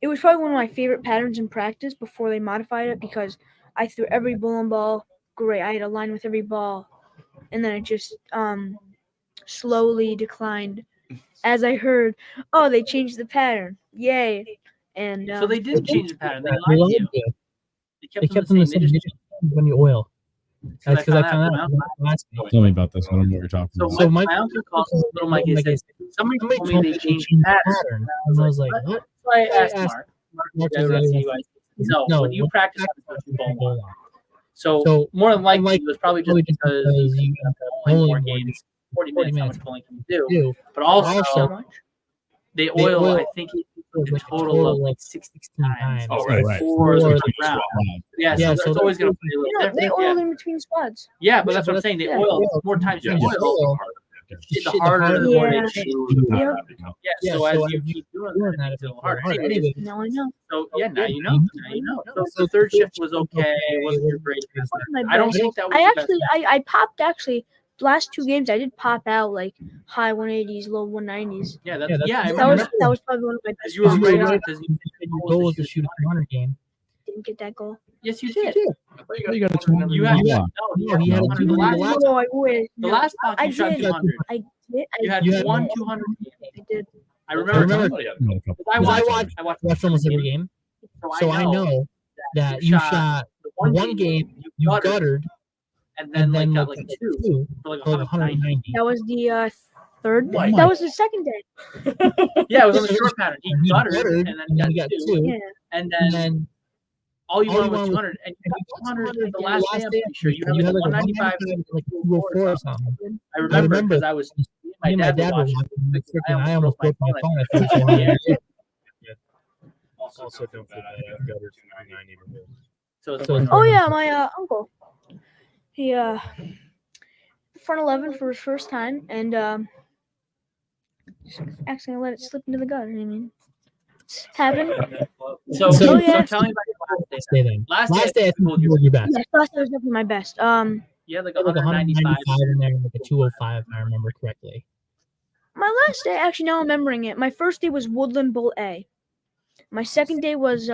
It was probably one of my favorite patterns in practice before they modified it because I threw every bowling ball great. I had a line with every ball, and then it just slowly declined as I heard, oh, they changed the pattern. Yay. And So they didn't change the pattern. They They lied to you. you. They They kept them the same They just- when you oil. That's because I found out. out last week. Tell me about this. I don't know what you're talking So, about. So my my- uncle called little Mikey said, somebody told me they changed the the pattern. pattern. And I was like, what? So I asked asked Mark. Mark "Yeah, was let's like, see why." No, when you practice, that's what you bowl on. So So more than likely, it was probably just because you got bowling more games, 40 minutes, how much bowling can you do? do. But also, Also, they they oil, oil I think, a total of like 16 times. Oh, right. Right. Four Four rounds. Yeah, Yeah, so so it's always going to that's- be a little You know, they different. oiled Yeah. in between squads. Yeah, but that's what I'm saying. They Yeah. oil more times you Yeah. oil, the harder the more they Yeah. change. Yeah. Yeah, so as you keep doing that, it's a little harder. Anyways, Now I know. so yeah, now you know. Now you know. So the third shift was okay. It wasn't your great. My I don't best. think that was I the best. actually, I popped actually. The last 2 games, I did pop out like high 180s, low 190s. Yeah, that's, Yeah, that's- yeah, I That remember. was probably one of my Because best. you were You right were on right. because Your goal was to shoot a 200 game. Didn't get that goal. Yes, you did. You got a 200 You had block. no, he had a 200. The last block. block, No, I wish. the No, last block I you shot did. 200. I did. You had You had one one. 200. I did. I remember. Somebody had You got a couple. I watched Watched almost every game. So I know that you shot the one game, you guttered, and then like got like like two for like for like 190. 190. That was the third. Oh my- That was the second day. Yeah, it was on the short pattern. He He guttered guttered, and then he got got two, two. Yeah. and And then then all you all you wanted was wanted 200, and you got 200 the last day. I'm day, pretty sure you had like 195. like 204 or something. I remember remember because I was Me and my dad were watching. I I almost broke my phone. I thought it was Yeah. Also, don't feel bad. I've got her 299 even more. So it's Oh yeah, my uncle. He front 11 for his first time, and accidentally let it slip into the gutter. I mean, it's happened. So Oh, yeah. tell me about your last day. Stay then. Last day, I think you you did your best. Yes, last day was definitely my best. you had like Like 195. 195 in there, and like a 205, if I remember correctly. My last day, actually, now I'm remembering it. My first day was Woodland Bull A. My second day was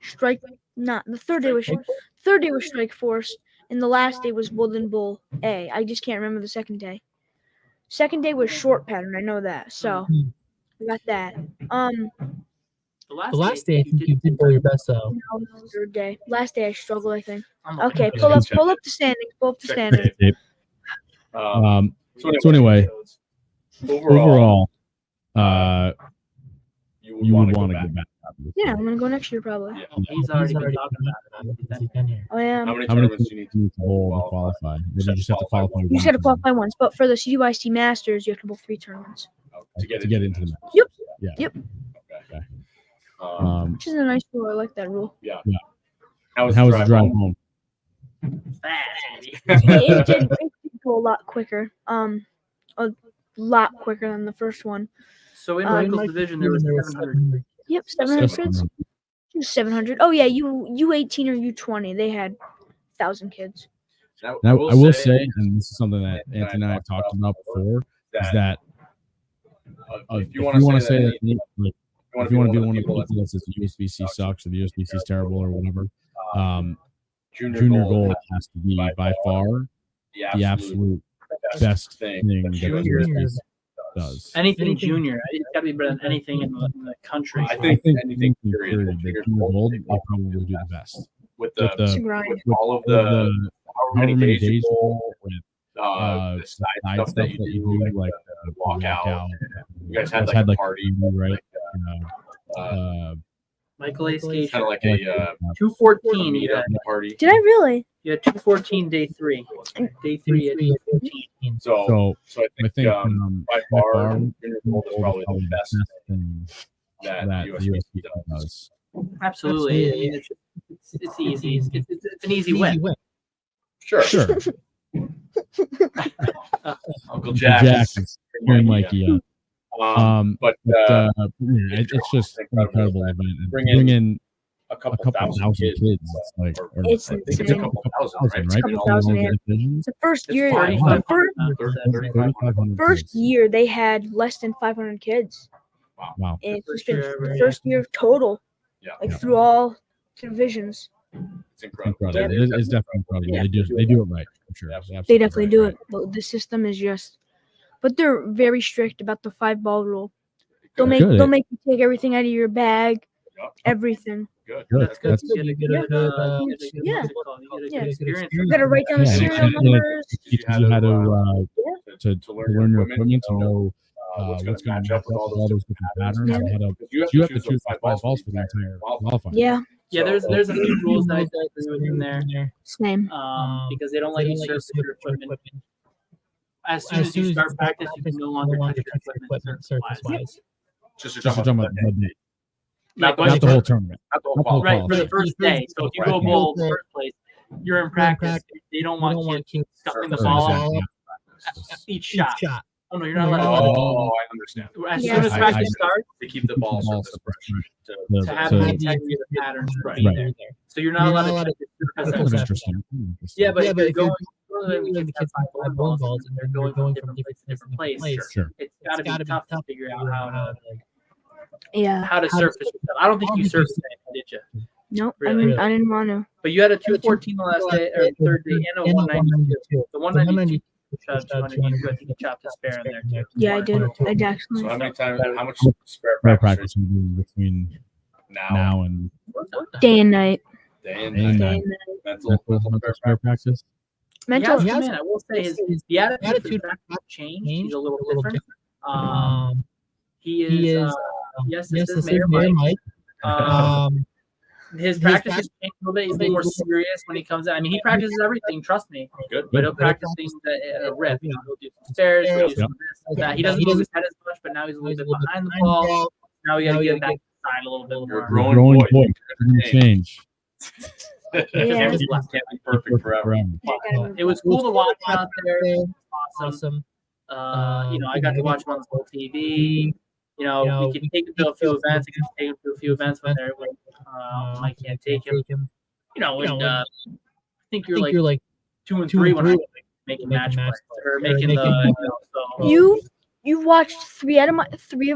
Strike. Not the third day was Strike Force, and the last day was Woodland Bull A. I just can't remember the second day. Second day was Short Pattern. I know that, so I got that. The last day, I think you did your best, though. Now it's the third day. Last day I struggled, I think. I'm Okay, okay. pull up the standings. Pull up the standings. So anyway, overall, you would want to get back. Yeah, I'm gonna go next year probably. Yeah. He's already been talking about it. He's been here. I am. How many How many tournaments do you need you need to bowl to to qualify? Then you just have to qualify. You just got to qualify once, but for the CDYC Masters, you have to bowl 3 tournaments, to to get into the match. Yep. Yeah. Yep. Okay. which is a nice rule. I like that rule. How was How was the the drive drive home? home? It did go a lot quicker. A lot quicker than the first one. So in Um, Michael's division, there was 700. Yep, 700 kids. 700. Oh yeah, U18 or U20, they had 1,000 kids. Now, I will say, and this is something that Anthony and I have talked about before, is that if you want to say that, like, if you want to be one of the people that says the USBC sucks or the USBC is terrible or whatever, junior gold has to be by far the absolute best thing that Junior USBC does. Anything junior, it's got to be better than anything in the country. I think anything period, the junior gold will probably do the best. with It's a the grind. with all of the however many days you bowl, bowl with the side stuff that you do, like walk out. You guys had It's like had a like party, right? Michael A. kind of Scaccia, like a 214. You meetup had, party. Did I really? you had 214 day 3. Day 3 at 214. So So I I think think by far, junior gold is probably the best thing that that the USBC USBC does. does. Absolutely. I mean, it's easy. It's an easy win. Sure. Uncle Jack, Jack is is hearing Mikey up. but It's just an incredible event. And bring bring in in a a couple couple thousand kids. It's like, or It's I think it's a insane. couple thousand, right? right? couple In all thousand, the yeah. divisions. The first It's year, 45. Thirty-five first kids. year they had less than 500 kids. Wow. And it's First just been year ever, the first year total, Yeah. like through all divisions. It's incredible. Incredible. Yeah, It's definitely incredible. Yeah. They do it right for sure. They definitely do it. But the system is just, but they're very strict about the 5-ball rule. They'll make Good. they'll make you take everything out of your bag, Yep. everything. Good. Good. That's good. That's You get a good, Yeah. what's it called? You get a Yeah. good experience. You gotta write down the Yeah, serial and it numbers. teaches you how to to learn your equipment, to know what's what's going going to to match up with all those different patterns, Yeah. and how to. You You have to choose 5 balls for the entire qualifying. Yeah, Yeah, there's a few rules that I agree with him there. same. Because they don't let you service your equipment. As soon as you start practice, you can no longer touch your equipment surface-wise. Just Just talking about the Not not the whole tournament. not the whole not the whole Right, for qualifying. the first day. So if you go bowl first place, you're in practice. They don't want kids stuffing the ball out each shot. Oh no, you're not allowed to. Oh, I understand. As Yeah. soon as I- practice I- starts, They keep the ball surface fresh. to have the integrity of the patterns right. Right. So you're not allowed to touch your That's surface. kind of interesting. Yeah, but if if you're you're going, the kids have 5 bowling balls and they're going from different places. Sure. It's got to be tough to figure out Yeah. how to surface yourself. I don't think you surfaced anything, did you? Nope. Really? I didn't want to. But you had a 214 the last day or the third day and a 192. The 192 shot 200. You had to chop the spare in there too. Yeah, I did. I So actually. how many times? How much spare Fair practice practice we do between now and Day and night. day and Day and night? night. Mental mental spare practice. Mental. Yeah, man, I will say the attitude has changed. He's a little different. He is. Yes, this is Mayor Mike. His practice has changed a little bit. He's a little more serious when he comes out. I mean, he practices everything. Trust me. Good. But he'll practice things that rip. He'll do some stairs. He'll do some this, that. He doesn't move his head as much, but now he's a little bit behind the ball. Now we got to get back inside a little bit You're a more. growing boy. You're gonna change. Yeah. Can't be perfect forever. It was cool to watch out there. Awesome. I got to watch him on the whole TV. We could take him to a few events. I could take him to a few events when I can't take him. I think you're like 2 and 3 when I making match play or making the. You watched three of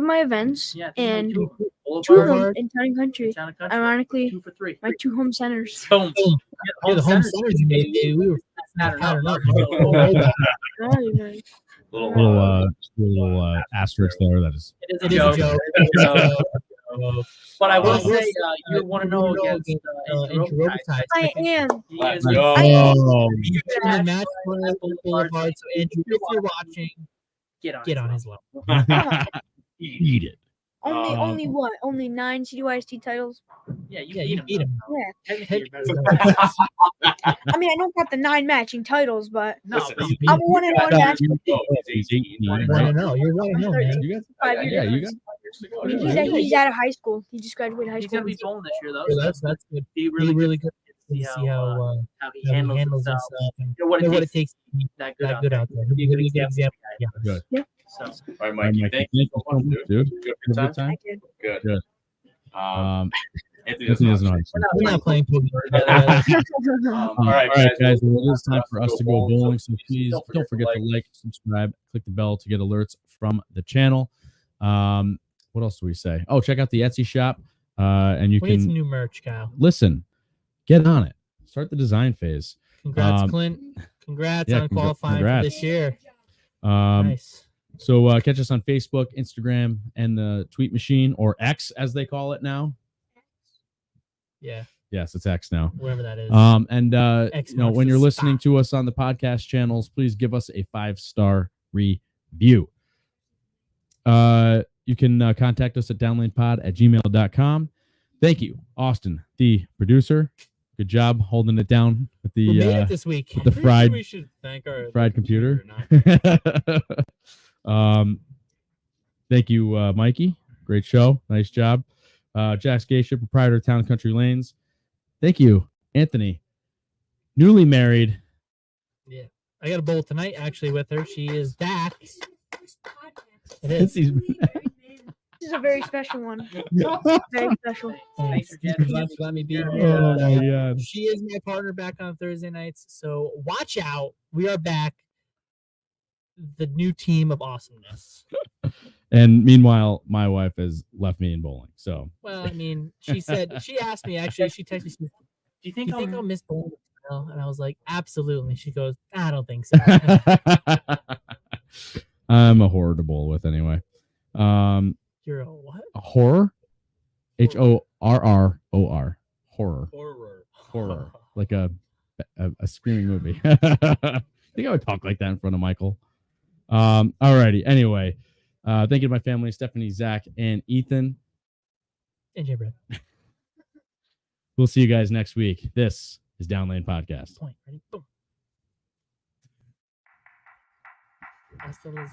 my events, and two of them in town and country. Ironically, 2 for 3. my 2 home centers. So, The home centers you made, we were Saturday. Little asterisk there. That is. It is a joke. But I will say, you want to know against I am. Let's He is go. He's in the match Boulevard. So Andrew, if you're watching, get on his level. Eat it. Only what? Only 9 CDYST titles. Yeah, you You beat beat him. him. Yeah. Technically, you're better. I mean, I don't got the 9 matching titles, but No, Listen, but you I'm a 1-1 match. He's 18, I right? don't know. You're right. No, man. You got 5 years yeah, you difference. got I mean, he's out of high school. He just graduated high he's school. gonna be bowling this year though. Yeah, that's good. Be Really good to See see how he handles himself. and What what it it takes takes to be that that good out there. Be a good Really good example. example. Yeah. Good. So All right, All right, Mikey. Mikey, Thank you so much, dude. dude. Good Good time. time. I did. Good. Good. Anthony Anthony doesn't doesn't know. know. We're not playing Pokemon. All right, guys. Well, it is time for us to go bowling. So please don't forget to like, subscribe, click the bell to get alerts from the channel. What else do we say? Oh, check out the Etsy shop. And you We need some can new merch, Kyle. listen, get on it. Start the design phase. Congrats, Clint. Congrats on qualifying for this year. Nice. So catch us on Facebook, Instagram, and the Tweet Machine, or X as they call it now. Yeah, Yes, it's X now. wherever that is. And X you know, marks when the you're listening spot. to us on the podcast channels, please give us a 5-star review. You can contact us at downlanepod@gmail.com. Thank you, Austin, the producer. Good job holding it down with We made the it this week. the fried We should thank our fried computer. not. Thank you, Mikey. Great show. Nice job. Jack Scaccia, proprietor of Town and Country Lanes. Thank you, Anthony. Newly married. Yeah, I got a bowl tonight actually with her. She is back. It is. This is a very special one. Very special. Thanks for getting me. Let me be here. Oh my God. She is my partner back on Thursday nights. So watch out. We are back. The new team of awesomeness. And meanwhile, my wife has left me in bowling. So Well, I mean, she asked me actually, she texted me, she said, Do you do think you think I'll I'll miss bowling? And I was like, absolutely. She goes, I don't think so. I'm a horror to bowl with anyway. You're a what? A horror? HORROR. Horror. Horror. Like a screaming movie. I think I would talk like that in front of Michael. Alrighty. Anyway, thank you to my family, Stephanie, Zach, and Ethan. And Jay Brett. We'll see you guys next week. This is Down Lane Podcast. Point. Ready? Boom. Hasta la